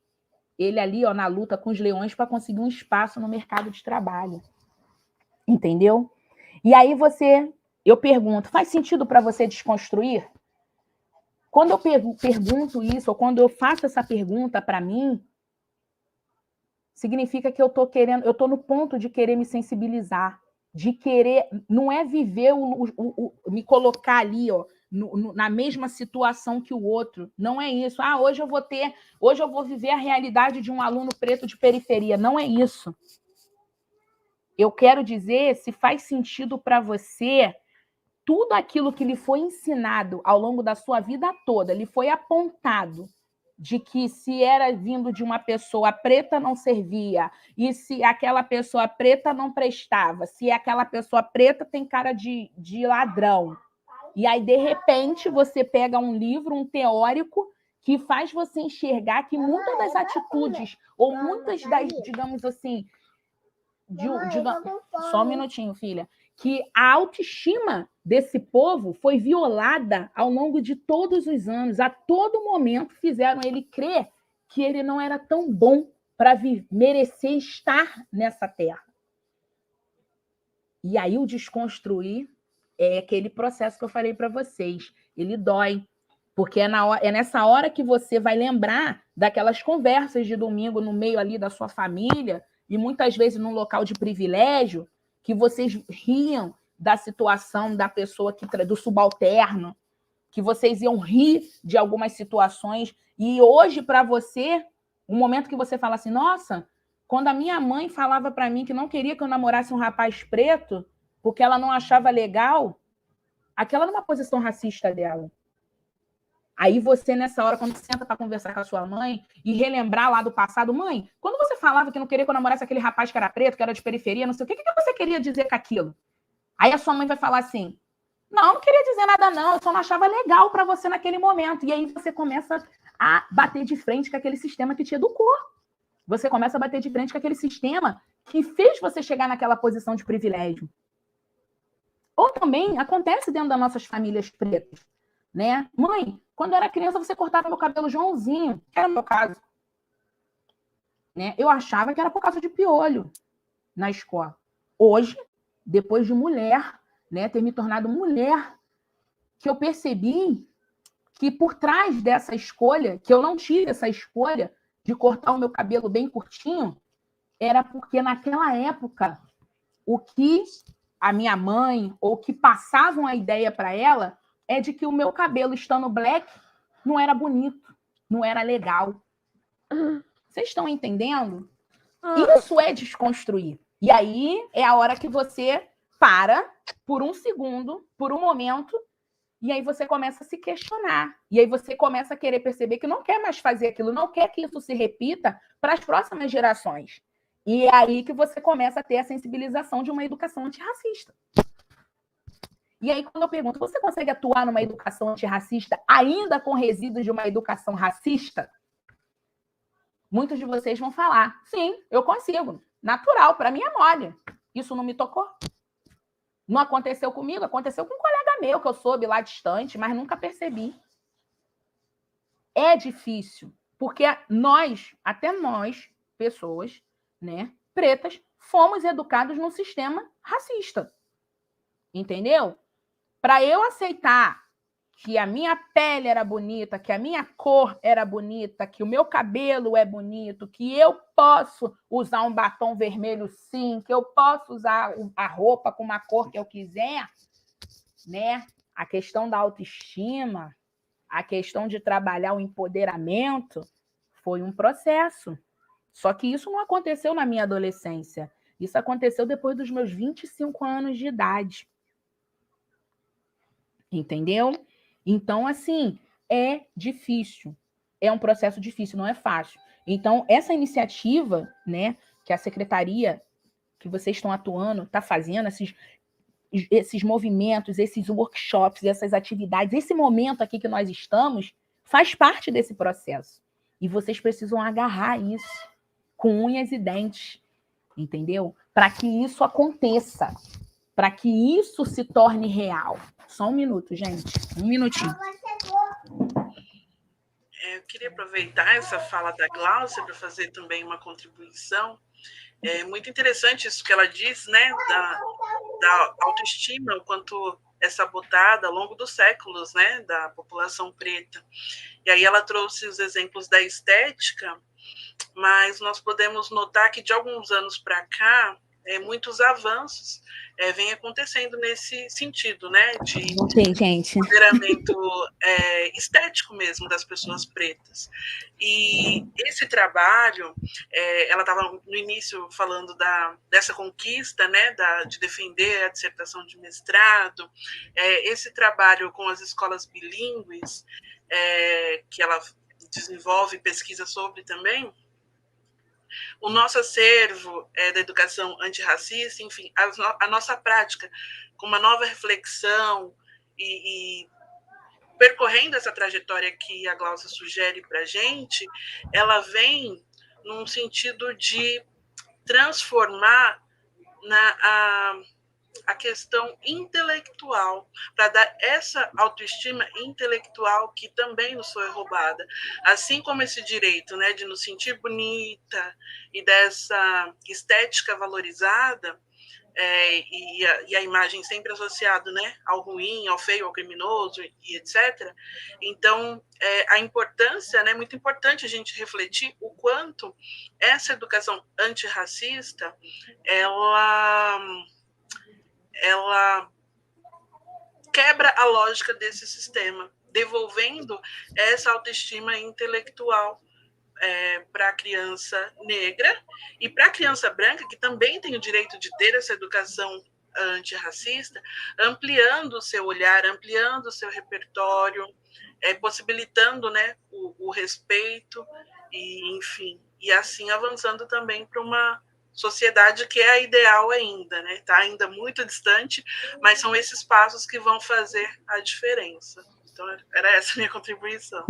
Ele ali, ó, na luta com os leões para conseguir um espaço no mercado de trabalho. Entendeu? E aí eu pergunto, faz sentido para você desconstruir? Quando eu pergunto isso, ou quando eu faço essa pergunta para mim, significa que eu estou no ponto de querer me sensibilizar, de querer, não é viver, me colocar ali, ó, na mesma situação que o outro. Não é isso. Ah, hoje eu vou viver a realidade de um aluno preto de periferia. Não é isso. Eu quero dizer se faz sentido para você tudo aquilo que lhe foi ensinado ao longo da sua vida toda, lhe foi apontado de que se era vindo de uma pessoa preta não servia, e se aquela pessoa preta não prestava, se aquela pessoa preta tem cara de ladrão. E aí, de repente, você pega um livro, um teórico, que faz você enxergar que muitas das atitudes, ou muitas das, digamos assim, só um minutinho, filha, que a autoestima desse povo foi violada ao longo de todos os anos. A todo momento fizeram ele crer que ele não era tão bom para merecer estar nessa terra. E aí o desconstruir é aquele processo que eu falei para vocês. Ele dói, porque é nessa hora que você vai lembrar daquelas conversas de domingo no meio ali da sua família, e muitas vezes num local de privilégio, que vocês riam da situação da pessoa do subalterno, que vocês iam rir de algumas situações, e hoje, para você, Um momento que você fala assim, nossa, quando a minha mãe falava para mim que não queria que eu namorasse um rapaz preto, porque ela não achava legal, aquela era uma posição racista dela. Aí você, nessa hora, quando senta para conversar com a sua mãe e relembrar lá do passado, mãe, quando você falava que não queria que eu namorasse aquele rapaz que era preto, que era de periferia, não sei o que você queria dizer com aquilo? Aí a sua mãe vai falar assim, não queria dizer nada não, eu só não achava legal para você naquele momento. E aí você começa a bater de frente com aquele sistema que te educou. Você começa a bater de frente com aquele sistema que fez você chegar naquela posição de privilégio. Ou também acontece dentro das nossas famílias pretas, né? Mãe, quando eu era criança você cortava meu cabelo Joãozinho, que era o meu caso. Né? Eu achava que era por causa de piolho na escola. Hoje, depois de mulher, né, ter me tornado mulher, que eu percebi que por trás dessa escolha, que eu não tive essa escolha de cortar o meu cabelo bem curtinho, era porque naquela época o que a minha mãe ou que passavam a ideia para ela é de que o meu cabelo estando black não era bonito, não era legal. Vocês estão entendendo? Isso é desconstruir. E aí é a hora que você para por um segundo, por um momento, e aí você começa a se questionar. E aí você começa a querer perceber que não quer mais fazer aquilo, não quer que isso se repita para as próximas gerações. E é aí que você começa a ter a sensibilização de uma educação antirracista. E aí, quando eu pergunto, você consegue atuar numa educação antirracista ainda com resíduos de uma educação racista? Muitos de vocês vão falar, sim, eu consigo. Natural, para mim é mole. Isso não me tocou. Não aconteceu comigo, aconteceu com um colega meu, que eu soube lá distante, mas nunca percebi. É difícil, porque nós, até nós, pessoas, né, pretas, fomos educados num sistema racista. Entendeu? Para eu aceitar que a minha pele era bonita, que a minha cor era bonita, que o meu cabelo é bonito, que eu posso usar um batom vermelho sim, que eu posso usar a roupa com uma cor que eu quiser, né? A questão da autoestima, a questão de trabalhar o empoderamento, foi um processo. Só que isso não aconteceu na minha adolescência. Isso aconteceu depois dos meus 25 anos de idade. Entendeu? Então, assim, é difícil. É um processo difícil, não é fácil. Então, essa iniciativa, né, que a secretaria que vocês estão atuando, está fazendo, esses movimentos, esses workshops, essas atividades, esse momento aqui que nós estamos, faz parte desse processo. E vocês precisam agarrar isso com unhas e dentes, entendeu? Para que isso aconteça, para que isso se torne real. Só um minuto, gente. Um minutinho. Eu queria aproveitar essa fala da Gláucia para fazer também uma contribuição. É muito interessante isso que ela diz, né, da autoestima, o quanto é sabotada ao longo dos séculos, né, da população preta. E aí ela trouxe os exemplos da estética, mas nós podemos notar que de alguns anos para cá, muitos avanços vêm acontecendo nesse sentido, né, de empoderamento estético mesmo das pessoas pretas. E esse trabalho, ela estava no início falando dessa conquista, né, de defender a dissertação de mestrado, esse trabalho com as escolas bilíngues, que ela desenvolve pesquisa sobre também, o nosso acervo da educação antirracista, enfim, a nossa prática com uma nova reflexão e percorrendo essa trajetória que a Gláucia sugere para a gente, ela vem num sentido de transformar a questão intelectual, para dar essa autoestima intelectual que também nos foi roubada. Assim como esse direito, né, de nos sentir bonita e dessa estética valorizada, e a imagem sempre associada, né, ao ruim, ao feio, ao criminoso e etc. Então, a importância, né, muito importante a gente refletir o quanto essa educação antirracista, ela quebra a lógica desse sistema, devolvendo essa autoestima intelectual para a criança negra e para a criança branca, que também tem o direito de ter essa educação antirracista, ampliando o seu olhar, ampliando o seu repertório, possibilitando, né, o respeito, e, enfim, e assim avançando também para uma sociedade que é a ideal ainda, né? Está ainda muito distante, mas são esses passos que vão fazer a diferença. Então, era essa a minha contribuição.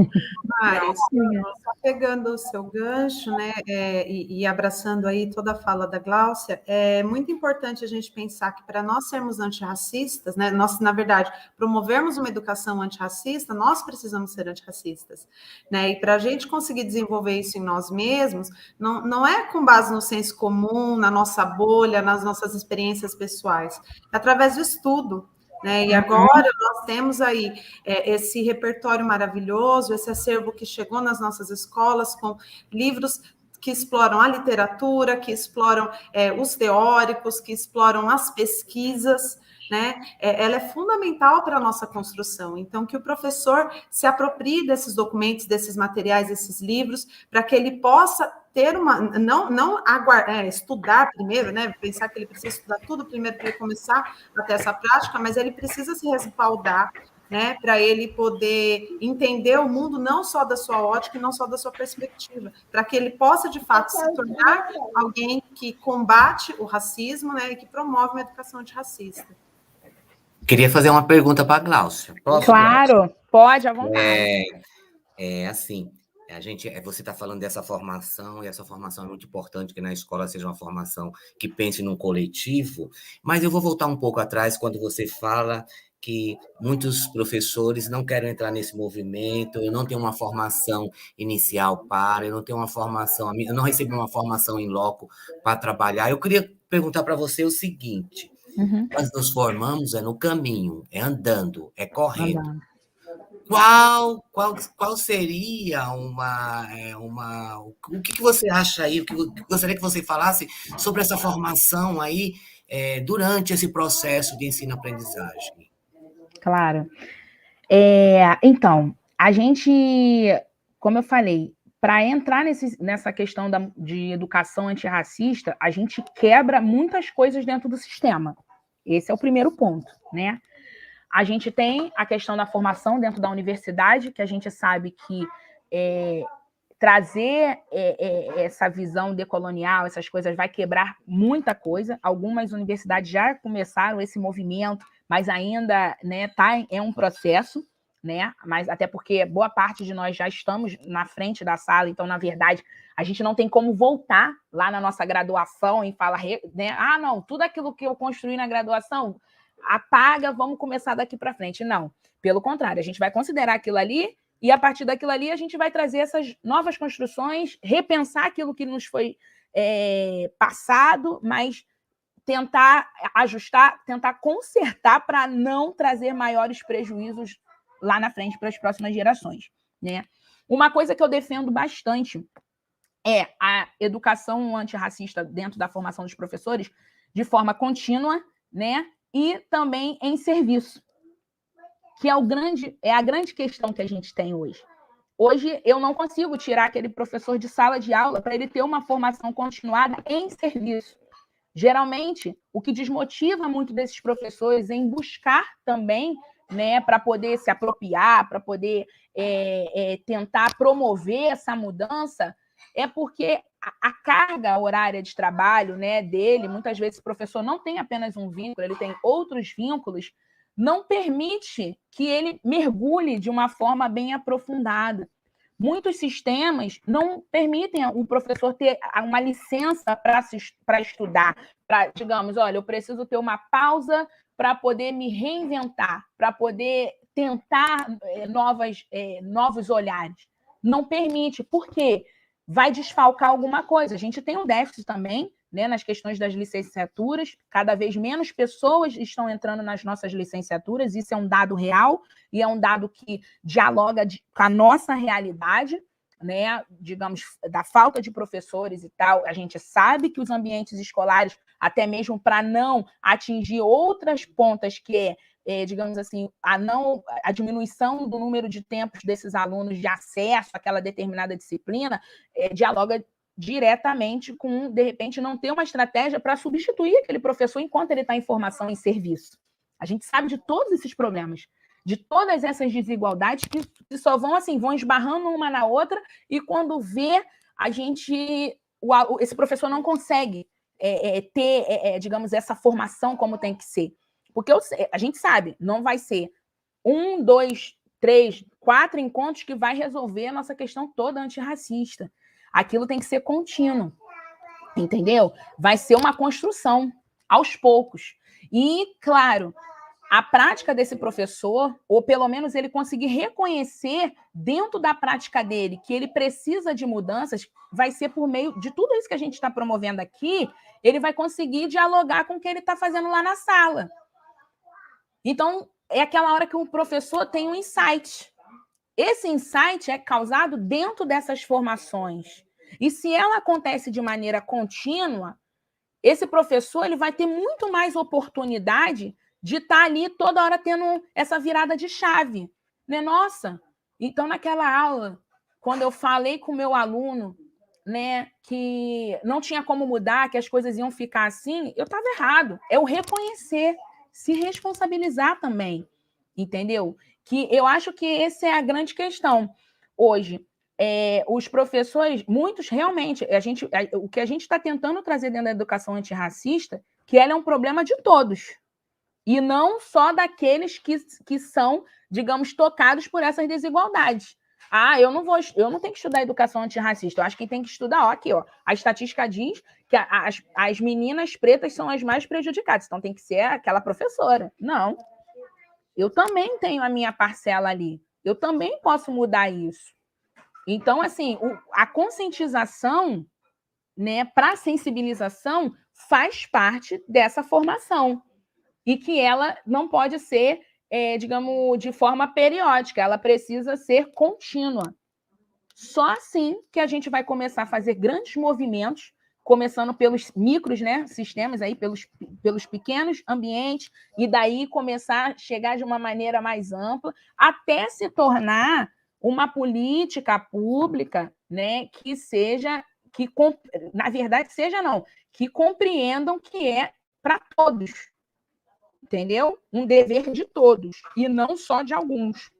Mari, só pegando o seu gancho, né, e abraçando aí toda a fala da Gláucia, é muito importante a gente pensar que para nós sermos antirracistas, né, nós, na verdade, promovermos uma educação antirracista, nós precisamos ser antirracistas, né, e para a gente conseguir desenvolver isso em nós mesmos, não é com base no senso comum, na nossa bolha, nas nossas experiências pessoais, é através do estudo, né? E agora nós temos aí esse repertório maravilhoso, esse acervo que chegou nas nossas escolas com livros que exploram a literatura, que exploram os teóricos, que exploram as pesquisas, né? Ela é fundamental para a nossa construção. Então, que o professor se aproprie desses documentos, desses materiais, desses livros, para que ele possa ter estudar primeiro, né? Pensar que ele precisa estudar tudo primeiro para ele começar a ter essa prática, mas ele precisa se respaldar, né? Para ele poder entender o mundo não só da sua ótica e não só da sua perspectiva, para que ele possa, de fato, se tornar alguém que combate o racismo, né? E que promove uma educação antirracista. Queria fazer uma pergunta para a Gláucia. Posso, claro, Gláucia? Pode, à vontade. Assim, você está falando dessa formação, e essa formação é muito importante, que na escola seja uma formação que pense num coletivo, mas eu vou voltar um pouco atrás quando você fala que muitos professores não querem entrar nesse movimento, eu não tenho uma formação inicial eu não tenho uma formação, eu não recebi uma formação em loco para trabalhar. Eu queria perguntar para você o seguinte, nós nos formamos no caminho, andando, correndo. Qual seria o que você acha aí, o que gostaria que você falasse sobre essa formação aí durante esse processo de ensino-aprendizagem? Claro. Então, a gente, como eu falei, para entrar nessa questão de educação antirracista, a gente quebra muitas coisas dentro do sistema. Esse é o primeiro ponto, né? A gente tem a questão da formação dentro da universidade, que a gente sabe que trazer essa visão decolonial, essas coisas, vai quebrar muita coisa. Algumas universidades já começaram esse movimento, mas ainda, né, é um processo, né? Mas até porque boa parte de nós já estamos na frente da sala, então, na verdade, a gente não tem como voltar lá na nossa graduação e falar, né? Não, tudo aquilo que eu construí na graduação, apaga, vamos começar daqui para frente. Não, pelo contrário, a gente vai considerar aquilo ali e, a partir daquilo ali, a gente vai trazer essas novas construções, repensar aquilo que nos foi passado, mas tentar ajustar, tentar consertar para não trazer maiores prejuízos lá na frente para as próximas gerações, né? Uma coisa que eu defendo bastante é a educação antirracista dentro da formação dos professores de forma contínua, né? E também em serviço, que é a grande questão que a gente tem hoje. Hoje, eu não consigo tirar aquele professor de sala de aula para ele ter uma formação continuada em serviço. Geralmente, o que desmotiva muito desses professores em buscar também, né, para poder se apropriar, para poder tentar promover essa mudança, é porque a carga horária de trabalho, né, dele, muitas vezes o professor não tem apenas um vínculo, ele tem outros vínculos, não permite que ele mergulhe de uma forma bem aprofundada. Muitos sistemas não permitem o professor ter uma licença para estudar, para, digamos, olha, eu preciso ter uma pausa para poder me reinventar, para poder tentar novos olhares. Não permite. Por quê? Vai desfalcar alguma coisa. A gente tem um déficit também, né, nas questões das licenciaturas. Cada vez menos pessoas estão entrando nas nossas licenciaturas. Isso é um dado real e é um dado que dialoga com a nossa realidade, né, digamos, da falta de professores e tal. A gente sabe que os ambientes escolares, até mesmo para não atingir outras pontas, que é digamos assim, a diminuição do número de tempos desses alunos de acesso àquela determinada disciplina, dialoga diretamente com, de repente, não ter uma estratégia para substituir aquele professor enquanto ele está em formação em serviço. A gente sabe de todos esses problemas, de todas essas desigualdades que só vão esbarrando uma na outra, e quando vê, esse professor não consegue ter, digamos, essa formação como tem que ser. Porque a gente sabe, não vai ser 1, 2, 3, 4 encontros que vai resolver a nossa questão toda antirracista. Aquilo tem que ser contínuo, entendeu? Vai ser uma construção, aos poucos. E, claro, a prática desse professor, ou pelo menos ele conseguir reconhecer dentro da prática dele que ele precisa de mudanças, vai ser por meio de tudo isso que a gente está promovendo aqui, ele vai conseguir dialogar com o que ele está fazendo lá na sala. Então, é aquela hora que o professor tem um insight. Esse insight é causado dentro dessas formações. E se ela acontece de maneira contínua, esse professor ele vai ter muito mais oportunidade de estar ali toda hora tendo essa virada de chave. Né? Nossa, então naquela aula, quando eu falei com o meu aluno, né, que não tinha como mudar, que as coisas iam ficar assim, eu estava errado. É o reconhecer, se responsabilizar também, entendeu? Que eu acho que essa é a grande questão. Hoje, os professores, muitos realmente, o que a gente está tentando trazer dentro da educação antirracista, que ela é um problema de todos, e não só daqueles que são, digamos, tocados por essas desigualdades. Eu não tenho que estudar educação antirracista, eu acho que tem que estudar, aqui, a estatística diz que as meninas pretas são as mais prejudicadas, então tem que ser aquela professora. Não. Eu também tenho a minha parcela ali, eu também posso mudar isso. Então, assim, a conscientização, né, para a sensibilização faz parte dessa formação, e que ela não pode ser, digamos, de forma periódica, ela precisa ser contínua. Só assim que a gente vai começar a fazer grandes movimentos, começando pelos micros, né, sistemas, aí, pelos pequenos ambientes, e daí começar a chegar de uma maneira mais ampla, até se tornar uma política pública, né, na verdade, que compreendam que é para todos, entendeu? Um dever de todos, e não só de alguns,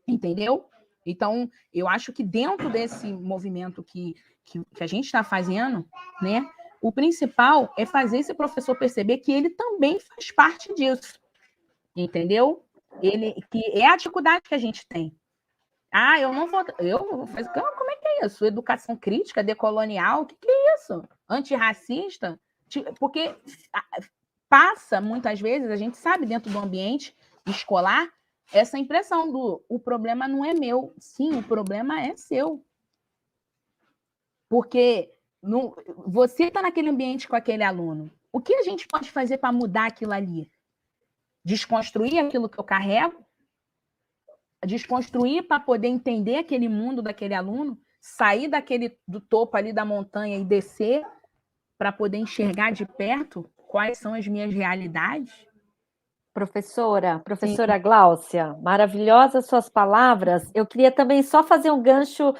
entendeu? Então, eu acho que dentro desse movimento que a gente está fazendo, né, o principal é fazer esse professor perceber que ele também faz parte disso, entendeu? Que é a dificuldade que a gente tem. Eu não vou... Como é que é isso? Educação crítica, decolonial? O que é isso? Antirracista? Porque passa, muitas vezes, a gente sabe, dentro do ambiente escolar, essa impressão o problema não é meu. Sim, o problema é seu. Porque você está naquele ambiente com aquele aluno. O que a gente pode fazer para mudar aquilo ali? Desconstruir aquilo que eu carrego? Desconstruir para poder entender aquele mundo daquele aluno? Sair do topo ali da montanha e descer para poder enxergar de perto quais são as minhas realidades? Professora Gláucia, maravilhosas suas palavras. Eu queria também só fazer um gancho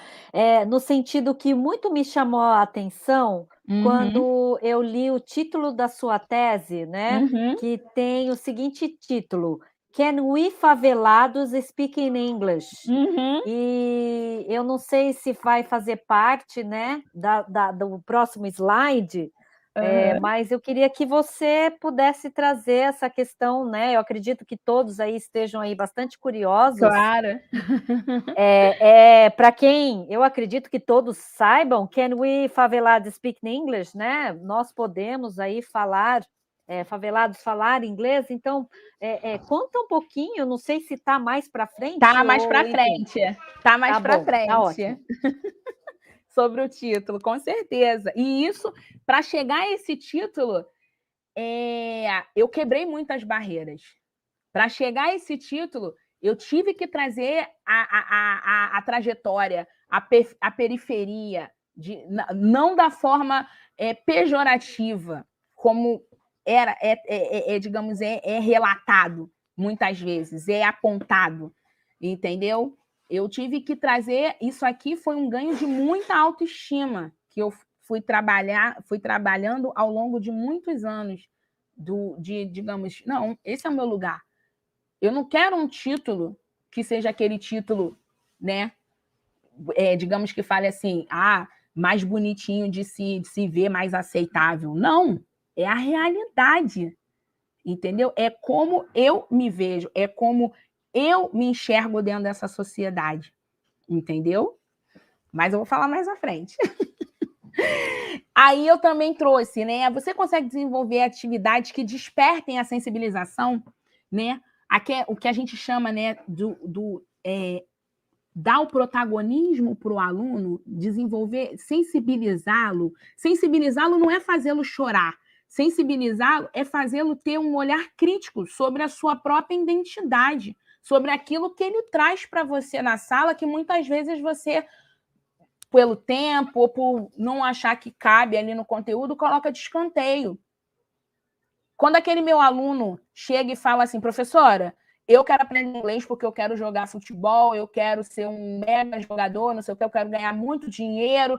no sentido que muito me chamou a atenção quando eu li o título da sua tese, né? Que tem o seguinte título: Can we favelados speak in English? E eu não sei se vai fazer parte, né, do próximo slide. Mas eu queria que você pudesse trazer essa questão, né? Eu acredito que todos aí estejam aí bastante curiosos. Claro. Para quem eu acredito que todos saibam, can we favelados speak in English, né? Nós podemos aí falar, favelados falar inglês. Então, conta um pouquinho. Não sei se está mais para frente. Está mais para frente. Está mais para frente. Tá ótimo. Sobre o título, com certeza. E isso, para chegar a esse título, eu quebrei muitas barreiras. Para chegar a esse título, eu tive que trazer a trajetória, a periferia, não da forma pejorativa, como digamos, relatado, muitas vezes, é apontado, entendeu? Eu tive que trazer, isso aqui foi um ganho de muita autoestima, que eu fui trabalhando ao longo de muitos anos, digamos, não, esse é o meu lugar. Eu não quero um título que seja aquele título, né? Digamos que fale assim, mais bonitinho de se ver, mais aceitável. Não, é a realidade, entendeu? É como eu me vejo, é como eu me enxergo dentro dessa sociedade, entendeu? Mas eu vou falar mais à frente. Aí eu também trouxe, né? Você consegue desenvolver atividades que despertem a sensibilização, né? O que a gente chama, né, dar o protagonismo para o aluno, desenvolver, sensibilizá-lo. Sensibilizá-lo não é fazê-lo chorar. Sensibilizá-lo é fazê-lo ter um olhar crítico sobre a sua própria identidade, sobre aquilo que ele traz para você na sala, que muitas vezes você, pelo tempo ou por não achar que cabe ali no conteúdo, coloca de escanteio. Quando aquele meu aluno chega e fala assim, professora, eu quero aprender inglês porque eu quero jogar futebol, eu quero ser um mega jogador, não sei o que, eu quero ganhar muito dinheiro,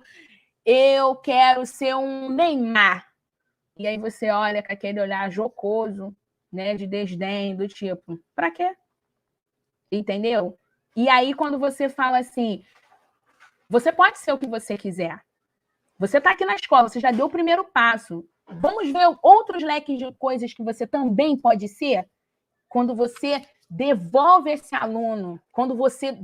eu quero ser um Neymar. E aí você olha com aquele olhar jocoso, né, de desdém, do tipo, para quê? Entendeu? E aí quando você fala assim, você pode ser o que você quiser. Você está aqui na escola, você já deu o primeiro passo. Vamos ver outros leques de coisas que você também pode ser? Quando você devolve esse aluno, quando você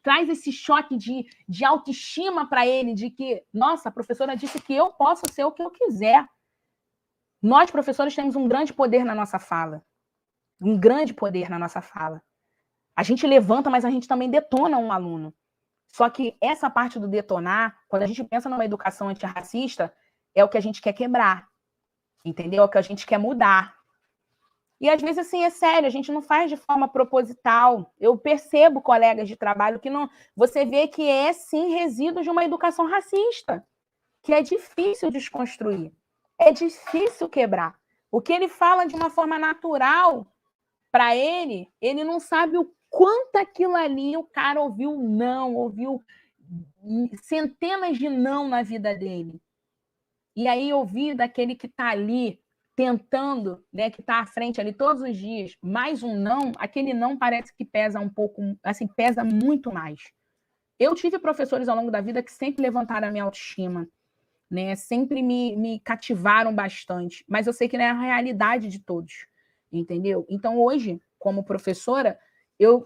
traz esse choque de autoestima para ele, de que, nossa, a professora disse que eu posso ser o que eu quiser. Nós, professores, temos um grande poder na nossa fala. Um grande poder na nossa fala. A gente levanta, mas a gente também detona um aluno. Só que essa parte do detonar, quando a gente pensa numa educação antirracista, é o que a gente quer quebrar. Entendeu? É o que a gente quer mudar. E às vezes, assim, é sério, a gente não faz de forma proposital. Eu percebo colegas de trabalho que não... Você vê que é, sim, resíduo de uma educação racista, que é difícil desconstruir, é difícil quebrar. O que ele fala de uma forma natural, para ele não sabe o quanto aquilo ali o cara ouviu não, ouviu centenas de não na vida dele. E aí ouvir daquele que está ali tentando, né, que está à frente ali todos os dias, mais um não, aquele não parece que pesa um pouco, assim, pesa muito mais. Eu tive professores ao longo da vida que sempre levantaram a minha autoestima, né, sempre me cativaram bastante, mas eu sei que não é a realidade de todos, entendeu? Então, hoje, como professora, eu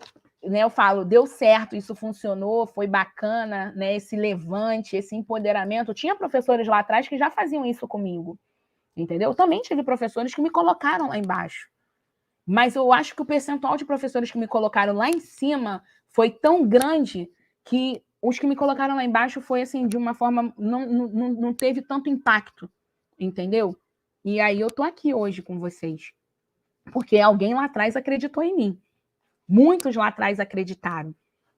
falo, deu certo, isso funcionou, foi bacana, né, esse levante, esse empoderamento. Tinha professores lá atrás que já faziam isso comigo, entendeu? Eu também tive professores que me colocaram lá embaixo. Mas eu acho que o percentual de professores que me colocaram lá em cima foi tão grande que os que me colocaram lá embaixo foi assim, de uma forma, não teve tanto impacto, entendeu? E aí eu tô aqui hoje com vocês. Porque alguém lá atrás acreditou em mim. Muitos lá atrás acreditaram.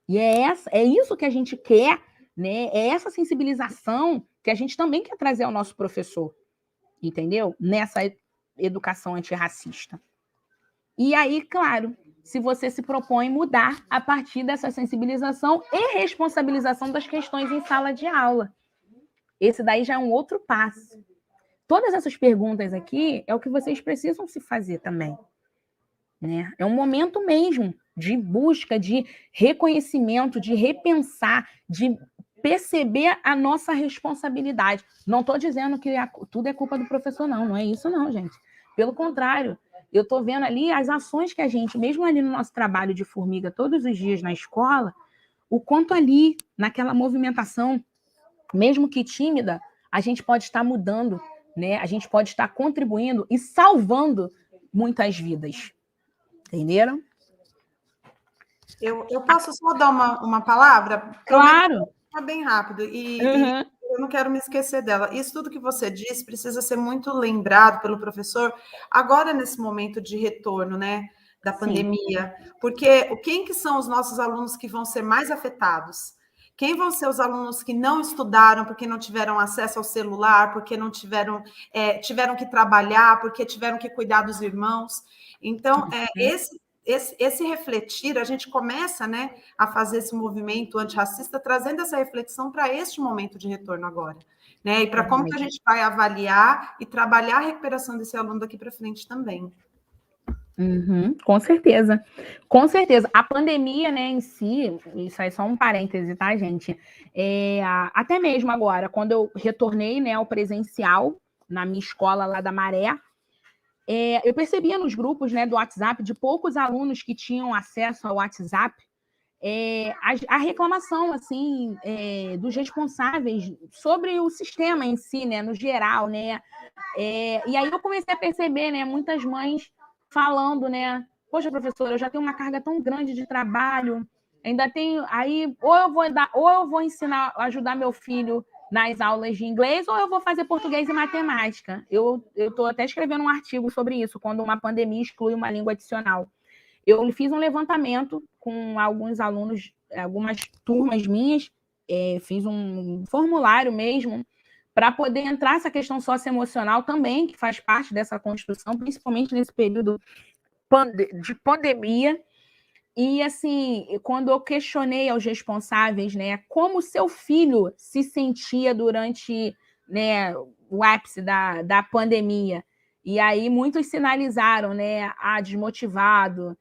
E é isso que a gente quer, né? É essa sensibilização que a gente também quer trazer ao nosso professor, entendeu? Nessa educação antirracista. E aí, claro, se você se propõe mudar a partir dessa sensibilização e responsabilização das questões em sala de aula. Esse daí já é um outro passo. Todas essas perguntas aqui é o que vocês precisam se fazer também, né? É um momento mesmo de busca, de reconhecimento, de repensar, de perceber a nossa responsabilidade. Não estou dizendo que tudo é culpa do professor, não é isso não, gente. Pelo contrário, eu estou vendo ali as ações que a gente, mesmo ali no nosso trabalho de formiga todos os dias na escola, o quanto ali, naquela movimentação, mesmo que tímida, a gente pode estar mudando, né? A gente pode estar contribuindo e salvando muitas vidas. Entenderam? Eu posso só dar uma palavra? Claro. Bem rápido. E eu não quero me esquecer dela. Isso tudo que você disse precisa ser muito lembrado pelo professor agora nesse momento de retorno, né, da pandemia. Porque quem que são os nossos alunos que vão ser mais afetados? Quem vão ser os alunos que não estudaram porque não tiveram acesso ao celular, porque não tiveram que trabalhar, porque tiveram que cuidar dos irmãos? Então, esse refletir, a gente começa, né, a fazer esse movimento antirracista, trazendo essa reflexão para este momento de retorno agora, né? E para como que a gente vai avaliar e trabalhar a recuperação desse aluno daqui para frente também. Com certeza. Com certeza. A pandemia, né, em si, isso aí é só um parêntese, tá, gente? Até mesmo agora, quando eu retornei, né, ao presencial, na minha escola lá da Maré, eu percebia nos grupos, né, do WhatsApp, de poucos alunos que tinham acesso ao WhatsApp, a reclamação, assim, dos responsáveis sobre o sistema em si, né, no geral, né? E aí eu comecei a perceber, né, muitas mães falando, né, poxa, professora, eu já tenho uma carga tão grande de trabalho, ainda tenho, aí, ou eu vou ensinar, ajudar meu filho nas aulas de inglês, ou eu vou fazer português e matemática. Eu estou até escrevendo um artigo sobre isso, quando uma pandemia exclui uma língua adicional. Eu fiz um levantamento com alguns alunos, algumas turmas minhas, fiz um formulário mesmo, para poder entrar essa questão socioemocional também, que faz parte dessa construção, principalmente nesse período de pandemia. E, assim, quando eu questionei aos responsáveis, né, como seu filho se sentia durante, né, o ápice da pandemia, e aí muitos sinalizaram, né, desmotivado,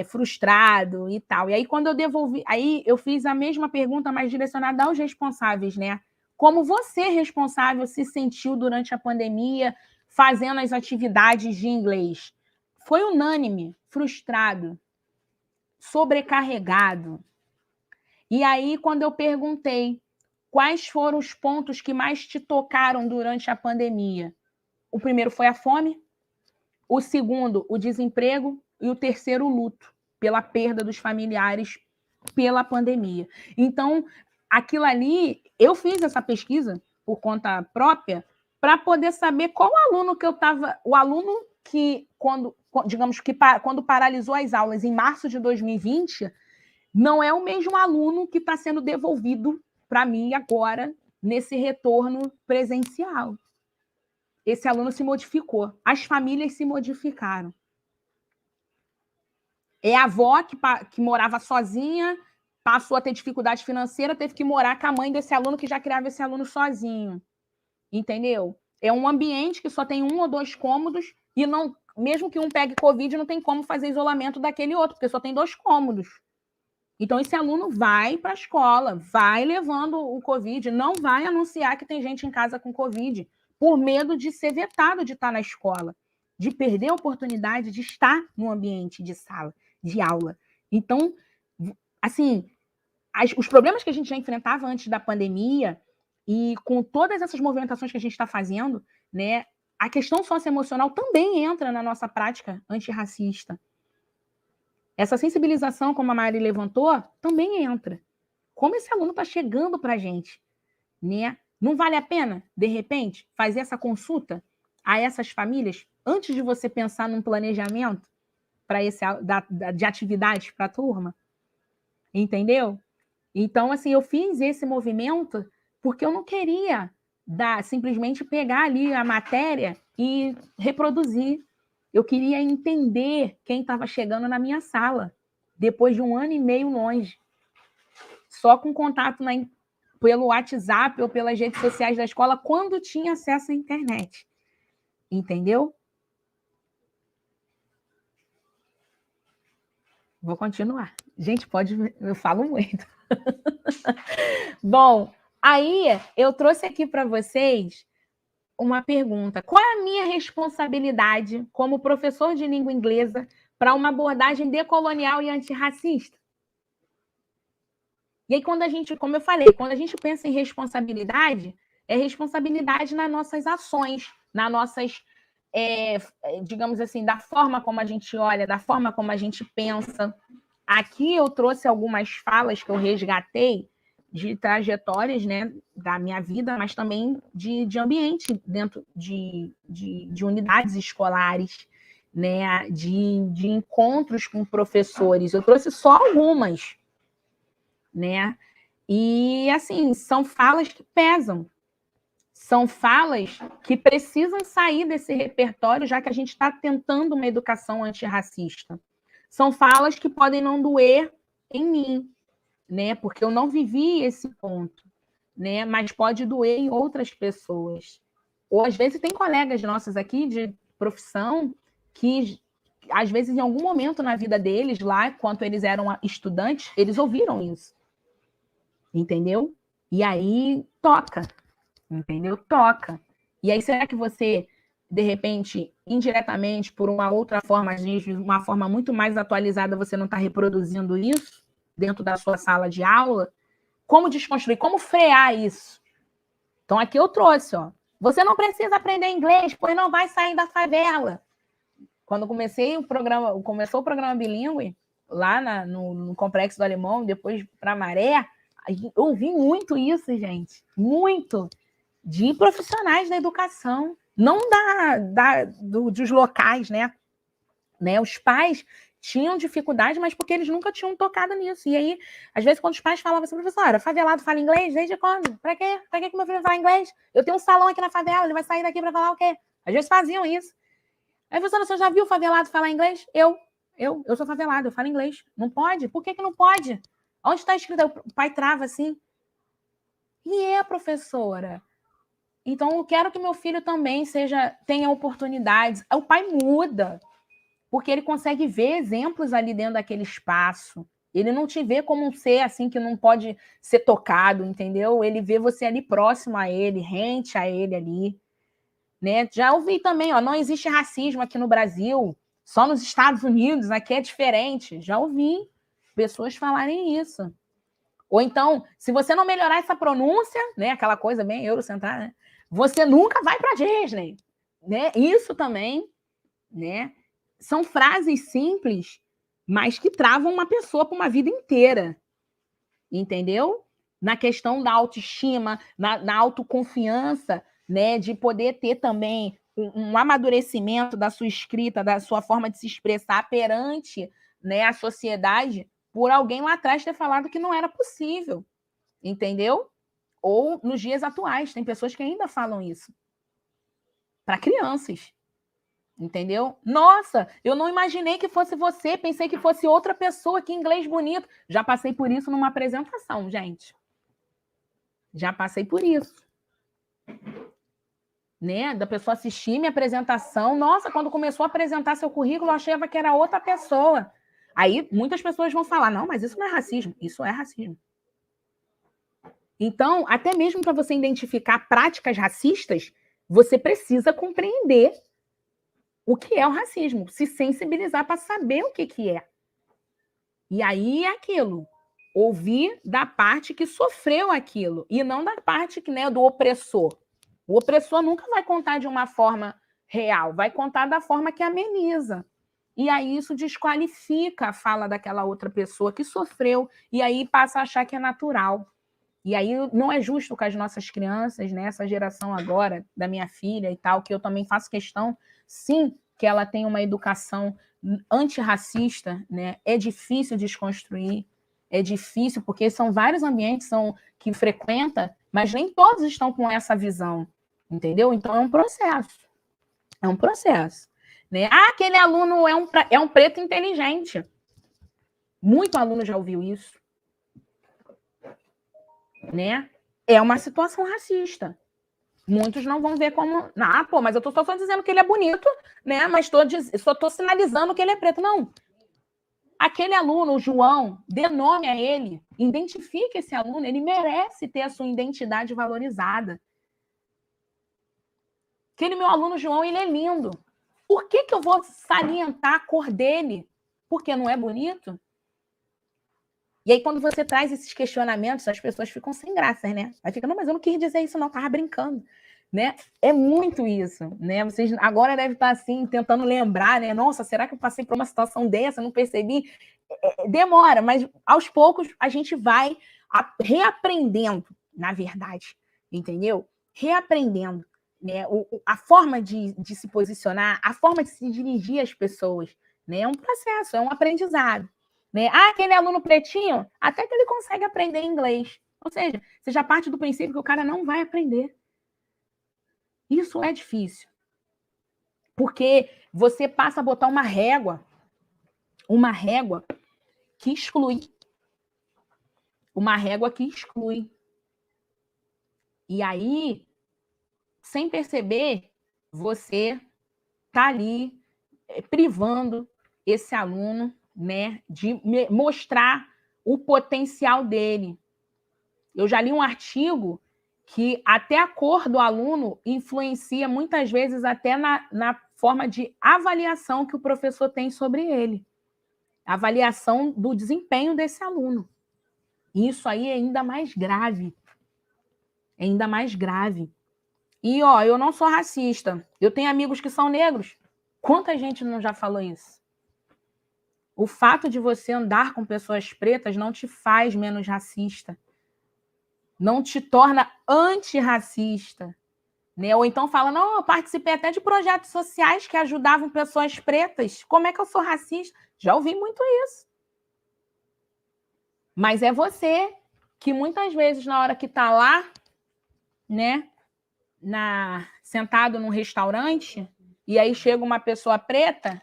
frustrado e tal. E aí, quando eu devolvi, aí eu fiz a mesma pergunta, mas direcionada aos responsáveis, né? Como você, responsável, se sentiu durante a pandemia fazendo as atividades de inglês? Foi unânime, frustrado, sobrecarregado. E aí, quando eu perguntei quais foram os pontos que mais te tocaram durante a pandemia, o primeiro foi a fome, o segundo, o desemprego, e o terceiro, o luto, pela perda dos familiares pela pandemia. Então, aquilo ali, eu fiz essa pesquisa por conta própria para poder saber qual aluno que eu estava... O aluno que, digamos que quando paralisou as aulas em março de 2020, não é o mesmo aluno que está sendo devolvido para mim agora, nesse retorno presencial. Esse aluno se modificou, as famílias se modificaram. A avó que morava sozinha, passou a ter dificuldade financeira, teve que morar com a mãe desse aluno que já criava esse aluno sozinho. Entendeu? É um ambiente que só tem 1 ou 2 cômodos e não, mesmo que um pegue Covid, não tem como fazer isolamento daquele outro, porque só tem 2 cômodos. Então, esse aluno vai para a escola, vai levando o Covid, não vai anunciar que tem gente em casa com Covid, por medo de ser vetado de estar na escola, de perder a oportunidade de estar no ambiente de sala, de aula. Então, assim, os problemas que a gente já enfrentava antes da pandemia, e com todas essas movimentações que a gente está fazendo, né, a questão socioemocional também entra na nossa prática antirracista. Essa sensibilização, como a Mari levantou, também entra. Como esse aluno está chegando para a gente, né? Não vale a pena, de repente, fazer essa consulta a essas famílias antes de você pensar num planejamento de atividades para a turma? Entendeu? Então, assim, eu fiz esse movimento porque eu não queria simplesmente pegar ali a matéria e reproduzir. Eu queria entender quem estava chegando na minha sala, depois de 1 ano e meio longe, só com contato pelo WhatsApp ou pelas redes sociais da escola, quando tinha acesso à internet. Entendeu? Vou continuar. Gente, eu falo muito. Bom, aí eu trouxe aqui para vocês uma pergunta. Qual é a minha responsabilidade como professor de língua inglesa para uma abordagem decolonial e antirracista? E aí, como eu falei, quando a gente pensa em responsabilidade, é responsabilidade nas nossas ações, nas nossas, digamos assim, da forma como a gente olha, da forma como a gente pensa. Aqui eu trouxe algumas falas que eu resgatei de trajetórias, né, da minha vida, mas também de ambiente dentro de unidades escolares, né, de encontros com professores. Eu trouxe só algumas, né? E, assim, são falas que pesam. São falas que precisam sair desse repertório, já que a gente está tentando uma educação antirracista. são falas que podem não doer em mim, né? Porque eu não vivi esse ponto, né? Mas pode doer em outras pessoas. Ou às vezes tem colegas nossos aqui de profissão que, às vezes, em algum momento na vida deles, lá, enquanto eles eram estudantes, eles ouviram isso. Entendeu? E aí toca. Entendeu? Toca. E aí, será que você, de repente, indiretamente, por uma outra forma, de uma forma muito mais atualizada, você não está reproduzindo isso dentro da sua sala de aula? Como desconstruir? Como frear isso? Então, aqui eu trouxe, ó. Você não precisa aprender inglês, pois não vai sair da favela. Quando começou o programa bilíngue, lá no Complexo do Alemão, depois para Maré, eu ouvi muito isso, gente. Muito. De profissionais da educação. Não dos locais, né? Os pais tinham dificuldade, mas porque eles nunca tinham tocado nisso. E aí, às vezes, quando os pais falavam assim, professora, favelado fala inglês? Desde quando? Pra quê? Pra que meu filho vai falar inglês? Eu tenho um salão aqui na favela, ele vai sair daqui para falar o quê? Às vezes faziam isso. Aí, professora, você já viu favelado falar inglês? Eu sou favelado, eu falo inglês. Não pode? Por que não pode? Onde está escrito? O pai trava assim. Professora? Então, eu quero que meu filho também tenha oportunidades. O pai muda, porque ele consegue ver exemplos ali dentro daquele espaço. Ele não te vê como um ser assim que não pode ser tocado, entendeu? Ele vê você ali próximo a ele, rente a ele ali. Né? Já ouvi também, ó, não existe racismo aqui no Brasil, só nos Estados Unidos, aqui é diferente. Já ouvi pessoas falarem isso. Ou então, se você não melhorar essa pronúncia, né, aquela coisa bem eurocentrada, né, você nunca vai para Disney, né? Isso também, né? São frases simples, mas que travam uma pessoa para uma vida inteira, entendeu? Na questão da autoestima, na autoconfiança, né? De poder ter também um amadurecimento da sua escrita, da sua forma de se expressar perante, né, a sociedade, por alguém lá atrás ter falado que não era possível, entendeu? Ou nos dias atuais, tem pessoas que ainda falam isso. Para crianças. Entendeu? Nossa, eu não imaginei que fosse você, pensei que fosse outra pessoa, que inglês bonito. Já passei por isso numa apresentação, gente. Já passei por isso. Né? Da pessoa assistir minha apresentação. Nossa, quando começou a apresentar seu currículo, eu achava que era outra pessoa. Aí muitas pessoas vão falar, não, mas isso não é racismo. Isso é racismo. Então, até mesmo para você identificar práticas racistas, você precisa compreender o que é o racismo, se sensibilizar para saber o que é. E aí é aquilo, ouvir da parte que sofreu aquilo, e não da parte né, do opressor. O opressor nunca vai contar de uma forma real, vai contar da forma que ameniza. E aí isso desqualifica a fala daquela outra pessoa que sofreu, e aí passa a achar que é natural. E aí não é justo com as nossas crianças, né? Essa geração agora, da minha filha e tal, que eu também faço questão, sim, que ela tenha uma educação antirracista, né? É difícil desconstruir, é difícil, porque são vários ambientes que frequenta, mas nem todos estão com essa visão, entendeu? Então é um processo. É um processo. Né? Aquele aluno é um preto inteligente. Muito aluno já ouviu isso. Né? É uma situação racista. Muitos não vão ver como... mas eu estou só dizendo que ele é bonito, né? Mas só estou sinalizando que ele é preto. Não. Aquele aluno, o João, dê nome a ele, identifique esse aluno, ele merece ter a sua identidade valorizada. Aquele meu aluno, João, ele é lindo. Por que eu vou salientar a cor dele? Porque não é bonito? E aí, quando você traz esses questionamentos, as pessoas ficam sem graça, né? Aí fica, não, mas eu não quis dizer isso, não, estava brincando. Né? É muito isso, né? Vocês agora devem estar assim, tentando lembrar, né? Nossa, será que eu passei por uma situação dessa? Não percebi? Demora, mas aos poucos a gente vai reaprendendo, na verdade, entendeu? Reaprendendo, né? A forma de se posicionar, a forma de se dirigir às pessoas, né? É um processo, é um aprendizado. Né? Aquele aluno pretinho, até que ele consegue aprender inglês. Ou seja, você já parte do princípio que o cara não vai aprender. Isso é difícil. Porque você passa a botar uma régua uma régua que exclui. Uma régua que exclui. E aí, sem perceber, você está ali privando esse aluno, né, de mostrar o potencial dele. Eu já li um artigo que até a cor do aluno influencia muitas vezes até na forma de avaliação que o professor tem sobre ele. Avaliação do desempenho desse aluno. Isso aí é ainda mais grave. É ainda mais grave. E, ó, eu não sou racista. Eu tenho amigos que são negros. Quanta gente não já falou isso? O fato de você andar com pessoas pretas não te faz menos racista. Não te torna antirracista. Né? Ou então fala, não, eu participei até de projetos sociais que ajudavam pessoas pretas. Como é que eu sou racista? Já ouvi muito isso. Mas é você que muitas vezes, na hora que está lá, né, sentado num restaurante, e aí chega uma pessoa preta,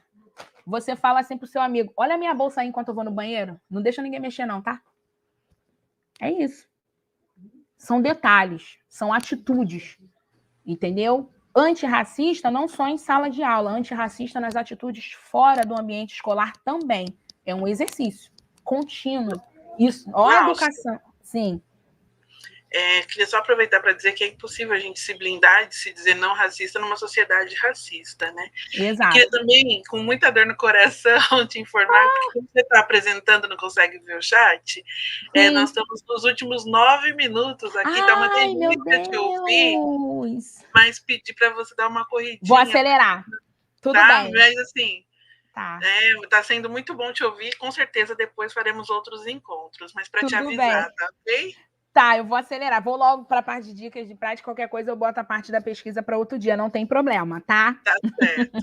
você fala assim pro seu amigo, olha a minha bolsa aí enquanto eu vou no banheiro, não deixa ninguém mexer não, tá? É isso. São detalhes, são atitudes, entendeu? Antirracista não só em sala de aula, antirracista nas atitudes fora do ambiente escolar também. É um contínuo. Isso, ó, a educação. Sim. Queria só aproveitar para dizer que é impossível a gente se blindar de se dizer não racista numa sociedade racista, né? Exato. E queria também, com muita dor no coração, te informar que você está apresentando, não consegue ver o chat. Nós estamos nos últimos 9 minutos aqui, dá uma delícia de ouvir, mas pedir para você dar uma corridinha. Vou acelerar. Tudo bem. Mas assim, tá. Tá sendo muito bom te ouvir, com certeza depois faremos outros encontros, mas para te avisar, bem. tá ok? Tá, eu vou acelerar. Vou logo para a parte de dicas de prática. Qualquer coisa eu boto a parte da pesquisa para outro dia. Não tem problema, tá? Tá certo.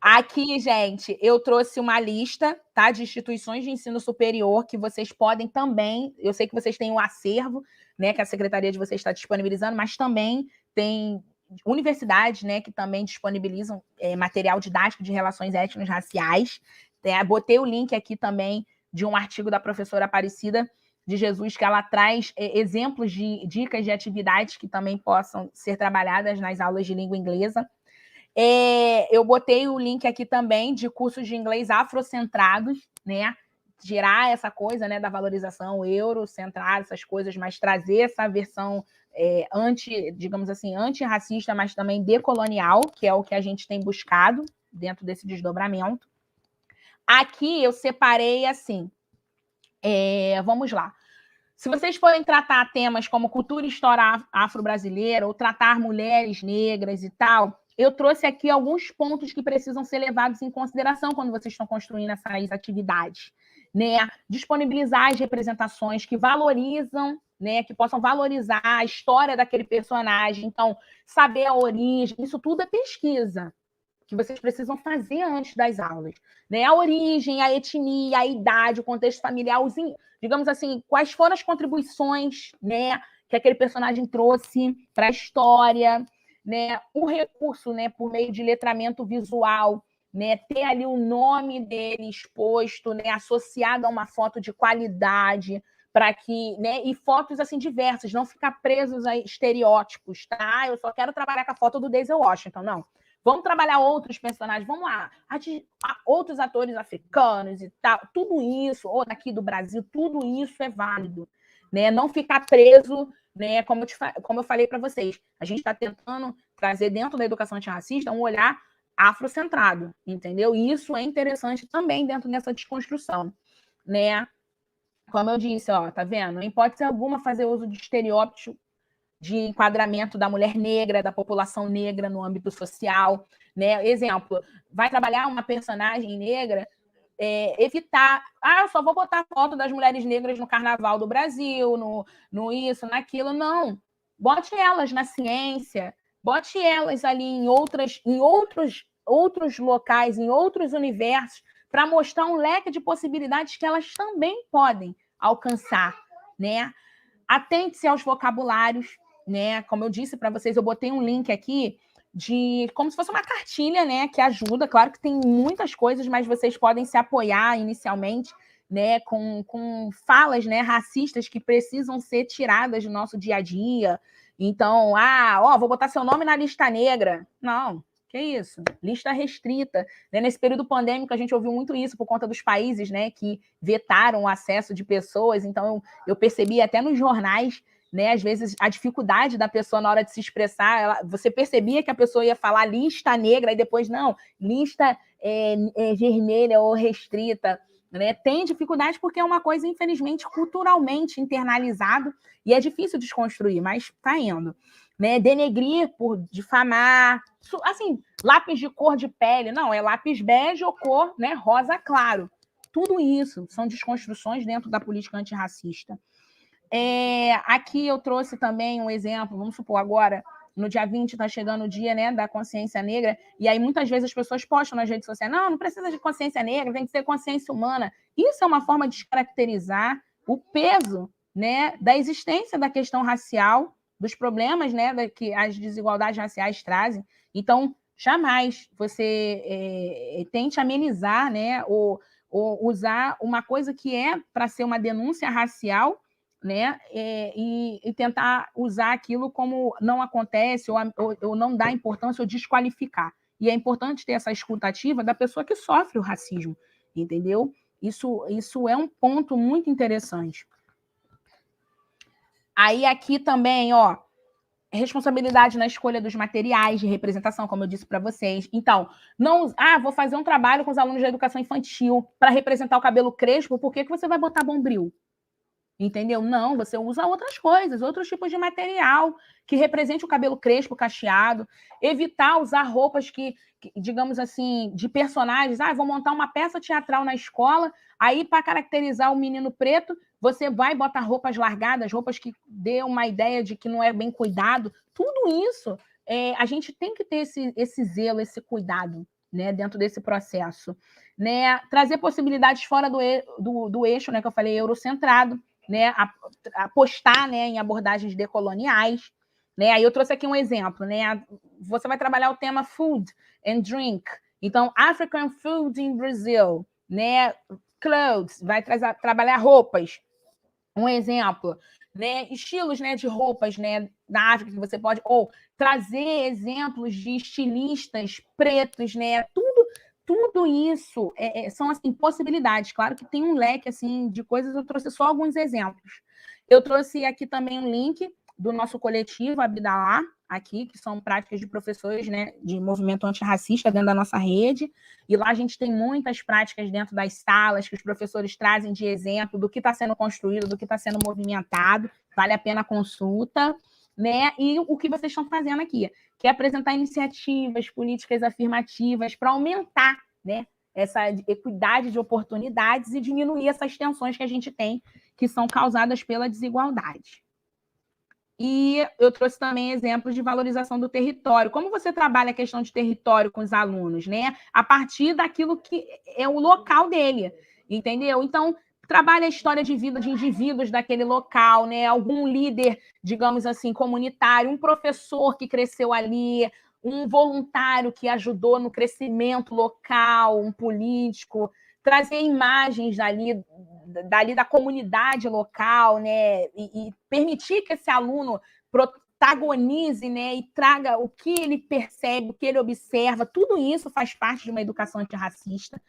Aqui, gente, eu trouxe uma lista, tá, de instituições de ensino superior que vocês podem também... Eu sei que vocês têm um acervo, né, que a secretaria de vocês está disponibilizando, mas também tem universidades, né, que também disponibilizam material didático de relações étnico-raciais. Botei o link aqui também de um artigo da professora Aparecida de Jesus, que ela traz exemplos de dicas de atividades que também possam ser trabalhadas nas aulas de língua inglesa. Eu botei o link aqui também de cursos de inglês afrocentrados, né? Tirar essa coisa, né, da valorização eurocentrada, essas coisas, mas trazer essa versão digamos assim, antirracista, mas também decolonial, que é o que a gente tem buscado dentro desse desdobramento. Aqui eu separei assim, vamos lá. Se vocês forem tratar temas como cultura e história afro-brasileira ou tratar mulheres negras e tal, eu trouxe aqui alguns pontos que precisam ser levados em consideração quando vocês estão construindo essas atividades, né? Disponibilizar as representações que valorizam, né? Que possam valorizar a história daquele personagem. Então, saber a origem, isso tudo é pesquisa que vocês precisam fazer antes das aulas, né? A origem, a etnia, a idade, o contexto familiar, digamos assim, quais foram as contribuições, né, que aquele personagem trouxe para a história, né? O recurso, né, por meio de letramento visual, né, ter ali o nome dele exposto, né, associado a uma foto de qualidade, para que, né, e fotos assim diversas, não ficar presos a estereótipos, tá? Eu só quero trabalhar com a foto do Denzel Washington, não. Vamos trabalhar outros personagens, vamos lá, outros atores africanos e tal, tudo isso, ou daqui do Brasil, tudo isso é válido, né? Não ficar preso, né? Como eu falei para vocês, a gente está tentando trazer dentro da educação antirracista um olhar afrocentrado, entendeu? E isso é interessante também dentro dessa desconstrução, né? Como eu disse, ó, tá vendo? Não hipótese alguma fazer uso de estereótipos de enquadramento da mulher negra, da população negra no âmbito social, né? Exemplo, vai trabalhar uma personagem negra, evitar, eu só vou botar foto das mulheres negras no Carnaval do Brasil, no isso, naquilo, não. Bote elas na ciência, bote elas ali em outros locais, em outros universos, para mostrar um leque de possibilidades que elas também podem alcançar, né? Atente-se aos vocabulários, né? Como eu disse para vocês, eu botei um link aqui de como se fosse uma cartilha, né, que ajuda. Claro que tem muitas coisas, mas vocês podem se apoiar inicialmente, né, com falas, né, racistas que precisam ser tiradas do nosso dia a dia. Então, vou botar seu nome na lista negra. Não, que isso? Lista restrita. Né? Nesse período pandêmico, a gente ouviu muito isso por conta dos países, né, que vetaram o acesso de pessoas. Então, eu percebi até nos jornais, né, às vezes, a dificuldade da pessoa na hora de se expressar, você percebia que a pessoa ia falar lista negra e depois, não, lista vermelha ou restrita. Né? Tem dificuldade porque é uma coisa, infelizmente, culturalmente internalizado e é difícil desconstruir, mas está indo. Né? Denegrir por difamar, assim, lápis de cor de pele, não, é lápis bege ou cor, né, rosa claro. Tudo isso são desconstruções dentro da política antirracista. Aqui eu trouxe também um exemplo, vamos supor, agora, no dia 20 está chegando o dia, né, da consciência negra, e aí muitas vezes as pessoas postam nas redes sociais, não precisa de consciência negra, tem que ser consciência humana. Isso é uma forma de descaracterizar o peso, né, da existência da questão racial, dos problemas, né, que as desigualdades raciais trazem. Então, jamais você tente amenizar, né, ou usar uma coisa que é para ser uma denúncia racial, né, e tentar usar aquilo como não acontece ou não dar importância ou desqualificar. E é importante ter essa escutativa da pessoa que sofre o racismo, entendeu? Isso é um ponto muito interessante. Aí aqui também, responsabilidade na escolha dos materiais de representação, como eu disse para vocês. Então, não, vou fazer um trabalho com os alunos da educação infantil para representar o cabelo crespo, por que você vai botar bombril? Entendeu? Não, você usa outras coisas, outros tipos de material que represente o cabelo crespo, cacheado. Evitar usar roupas que digamos assim, de personagens. Vou montar uma peça teatral na escola, aí para caracterizar o menino preto, você vai botar roupas largadas, roupas que dê uma ideia de que não é bem cuidado. Tudo isso, a gente tem que ter esse zelo, esse cuidado, né, dentro desse processo. Né? Trazer possibilidades fora do eixo, né, que eu falei, eurocentrado, né, apostar, né, em abordagens decoloniais. Né? Aí eu trouxe aqui um exemplo. Né? Você vai trabalhar o tema food and drink. Então, African food in Brazil. Né? Clothes, vai trabalhar roupas. Um exemplo. Né? Estilos, né, de roupas, né, da África que você pode... Ou trazer exemplos de estilistas pretos, né? Tudo isso são assim, possibilidades. Claro que tem um leque assim, de coisas, eu trouxe só alguns exemplos. Eu trouxe aqui também um link do nosso coletivo Abdalá, aqui, que são práticas de professores, né, de movimento antirracista dentro da nossa rede, e lá a gente tem muitas práticas dentro das salas que os professores trazem de exemplo do que está sendo construído, do que está sendo movimentado, vale a pena a consulta. Né? E o que vocês estão fazendo aqui, que é apresentar iniciativas, políticas afirmativas para aumentar, né, essa equidade de oportunidades e diminuir essas tensões que a gente tem, que são causadas pela desigualdade. E eu trouxe também exemplos de valorização do território. Como você trabalha a questão de território com os alunos, né? A partir daquilo que é o local dele, entendeu? Então, trabalha a história de vida de indivíduos daquele local, né? Algum líder, digamos assim, comunitário, um professor que cresceu ali, um voluntário que ajudou no crescimento local, um político, trazer imagens dali da comunidade local, né? E permitir que esse aluno protagonize, né? E traga o que ele percebe, o que ele observa, tudo isso faz parte de uma educação antirracista.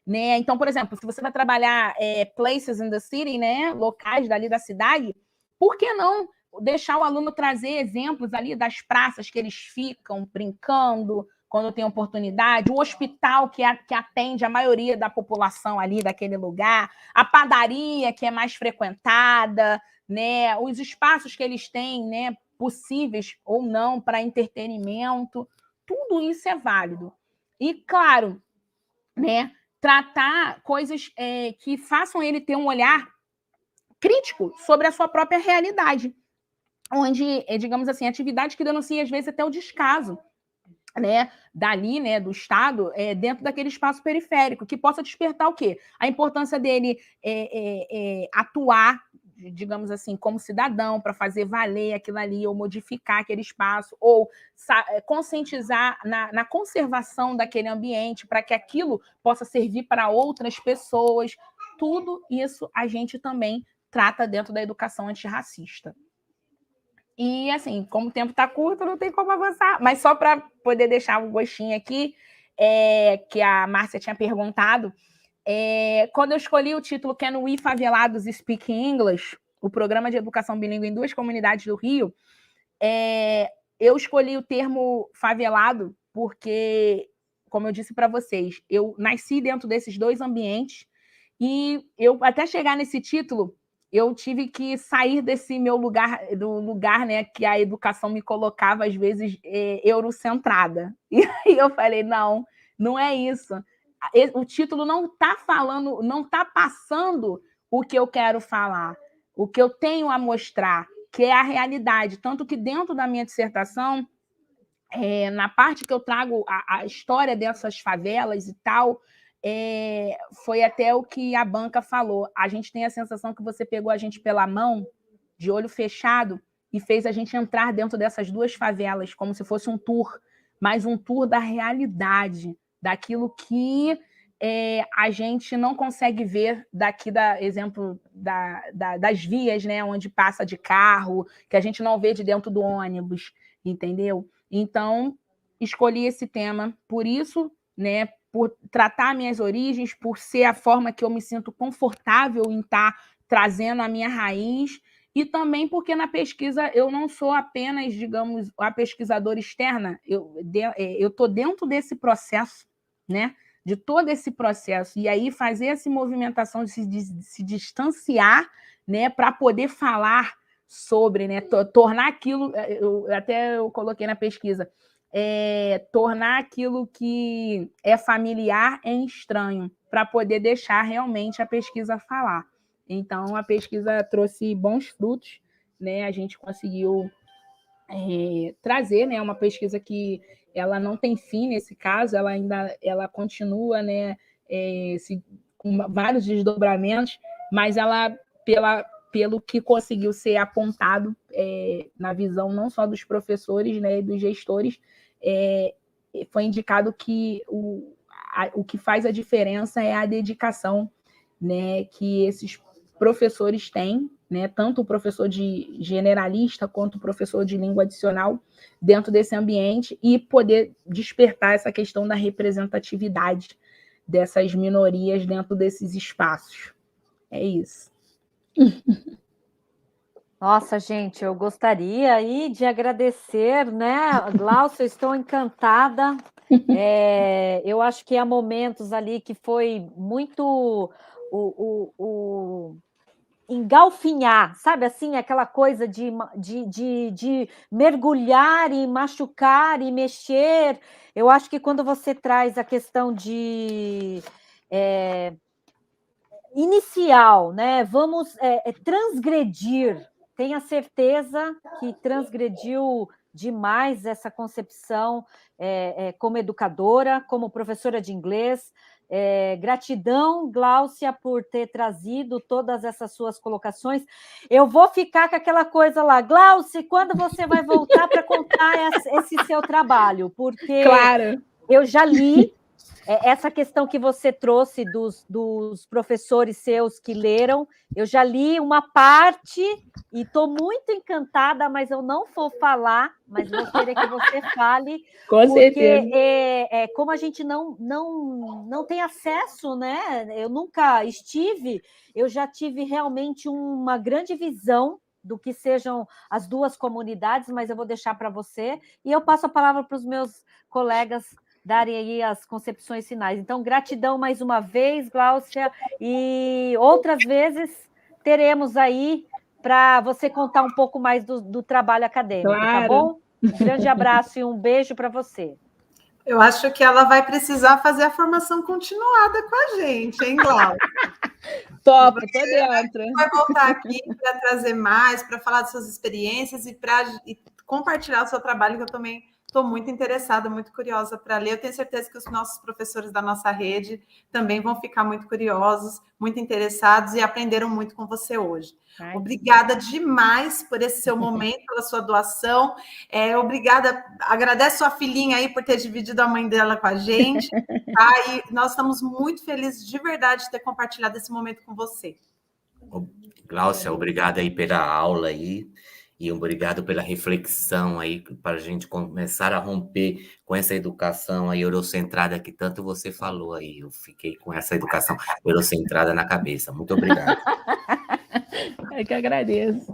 Né? Então, por exemplo, se você vai trabalhar places in the city, né, locais dali da cidade, por que não deixar o aluno trazer exemplos ali das praças que eles ficam brincando quando tem oportunidade, o hospital que atende a maioria da população ali daquele lugar, a padaria que é mais frequentada, né, os espaços que eles têm, né, possíveis ou não para entretenimento, tudo isso é válido. E, claro, né, tratar coisas que façam ele ter um olhar crítico sobre a sua própria realidade, onde, digamos assim, atividade que denuncia, às vezes, até o descaso, né, dali, né, do Estado, dentro daquele espaço periférico, que possa despertar o quê? A importância dele atuar digamos assim, como cidadão, para fazer valer aquilo ali, ou modificar aquele espaço, ou conscientizar na conservação daquele ambiente, para que aquilo possa servir para outras pessoas. Tudo isso a gente também trata dentro da educação antirracista. E, assim, como o tempo está curto, não tem como avançar. Mas só para poder deixar um gostinho aqui, que a Márcia tinha perguntado, quando eu escolhi o título Can We Favelados Speak English, o programa de educação bilíngue em 2 comunidades do Rio, eu escolhi o termo favelado porque, como eu disse para vocês, eu nasci dentro desses 2 ambientes e eu, até chegar nesse título, eu tive que sair desse meu lugar, do lugar, né, que a educação me colocava, às vezes, eurocentrada. E aí eu falei, não é isso. O título não está falando, não está passando o que eu quero falar, o que eu tenho a mostrar, que é a realidade. Tanto que dentro da minha dissertação, na parte que eu trago a história dessas favelas e tal, foi até o que a banca falou. A gente tem a sensação que você pegou a gente pela mão, de olho fechado, e fez a gente entrar dentro dessas 2 favelas, como se fosse um tour, mas um tour da realidade, daquilo que a gente não consegue ver daqui, exemplo das vias, né, onde passa de carro, que a gente não vê de dentro do ônibus, entendeu? Então, escolhi esse tema por isso, né, por tratar minhas origens, por ser a forma que eu me sinto confortável em estar trazendo a minha raiz, e também porque na pesquisa eu não sou apenas, digamos, a pesquisadora externa, eu estou dentro desse processo, né, de todo esse processo, e aí fazer essa movimentação de se distanciar, né, para poder falar sobre, né, tornar aquilo, eu coloquei na pesquisa, tornar aquilo que é familiar em estranho, para poder deixar realmente a pesquisa falar. Então, a pesquisa trouxe bons frutos, né? A gente conseguiu trazer, né, uma pesquisa que ela não tem fim nesse caso, ela continua, né, com vários desdobramentos, mas ela, pelo que conseguiu ser apontado na visão não só dos professores, né, e dos gestores, foi indicado que o que faz a diferença é a dedicação, né, que esses professores têm, né, tanto o professor de generalista quanto o professor de língua adicional dentro desse ambiente, e poder despertar essa questão da representatividade dessas minorias dentro desses espaços. É isso. Nossa, gente, eu gostaria aí de agradecer, né, Glaucia, eu estou encantada. Eu acho que há momentos ali que foi muito o engalfinhar, sabe assim, aquela coisa de mergulhar e machucar e mexer. Eu acho que quando você traz a questão de inicial, né? Vamos transgredir. Tenha certeza que transgrediu demais essa concepção como educadora, como professora de inglês. Gratidão, Glaucia, por ter trazido todas essas suas colocações. Eu vou ficar com aquela coisa lá, Glaucia, quando você vai voltar para contar esse seu trabalho? Porque claro, eu já li essa questão que você trouxe dos professores seus que leram, eu já li uma parte e estou muito encantada, mas eu não vou falar, mas vou querer que você fale, com certeza. Porque como a gente não tem acesso, né? Eu nunca estive, eu já tive realmente uma grande visão do que sejam as 2 comunidades, mas eu vou deixar para você, e eu passo a palavra para os meus colegas darem aí as concepções finais. Então, gratidão mais uma vez, Glaucia, e outras vezes teremos aí para você contar um pouco mais do trabalho acadêmico, claro. Tá bom? Um grande abraço e um beijo para você. Eu acho que ela vai precisar fazer a formação continuada com a gente, hein, Glaucia? Top, tô dentro. Vai voltar aqui para trazer mais, para falar das suas experiências e para compartilhar o seu trabalho, que eu também Estou muito interessada, muito curiosa para ler. Eu tenho certeza que os nossos professores da nossa rede também vão ficar muito curiosos, muito interessados e aprenderam muito com você hoje. Ai, obrigada demais por esse seu momento, pela sua doação. Obrigada, agradeço sua filhinha aí por ter dividido a mãe dela com a gente. Tá? E nós estamos muito felizes de verdade de ter compartilhado esse momento com você. Gláucia, obrigado aí pela aula aí. E obrigado pela reflexão aí, para a gente começar a romper com essa educação aí eurocentrada que tanto você falou aí. Eu fiquei com essa educação eurocentrada na cabeça. Muito obrigado. Eu que agradeço.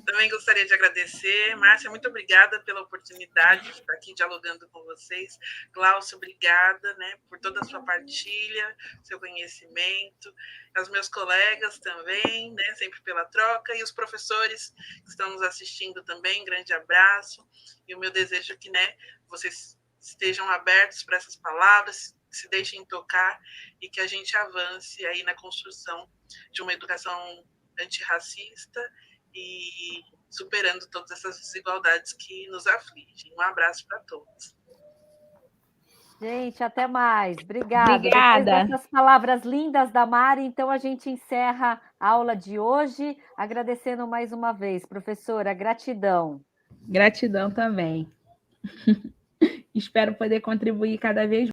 Também gostaria de agradecer. Márcia, muito obrigada pela oportunidade de estar aqui dialogando com vocês. Glaucio, obrigada, né, por toda a sua partilha, seu conhecimento. Aos meus colegas também, né, sempre pela troca. E os professores que estão nos assistindo também, grande abraço. E o meu desejo é que, né, vocês estejam abertos para essas palavras, se deixem tocar e que a gente avance aí na construção de uma educação antirracista e superando todas essas desigualdades que nos afligem. Um abraço para todos. Gente, até mais. Obrigada. Obrigada. Depois dessas palavras lindas da Mari, então a gente encerra a aula de hoje, agradecendo mais uma vez. Professora, gratidão. Gratidão também. Espero poder contribuir cada vez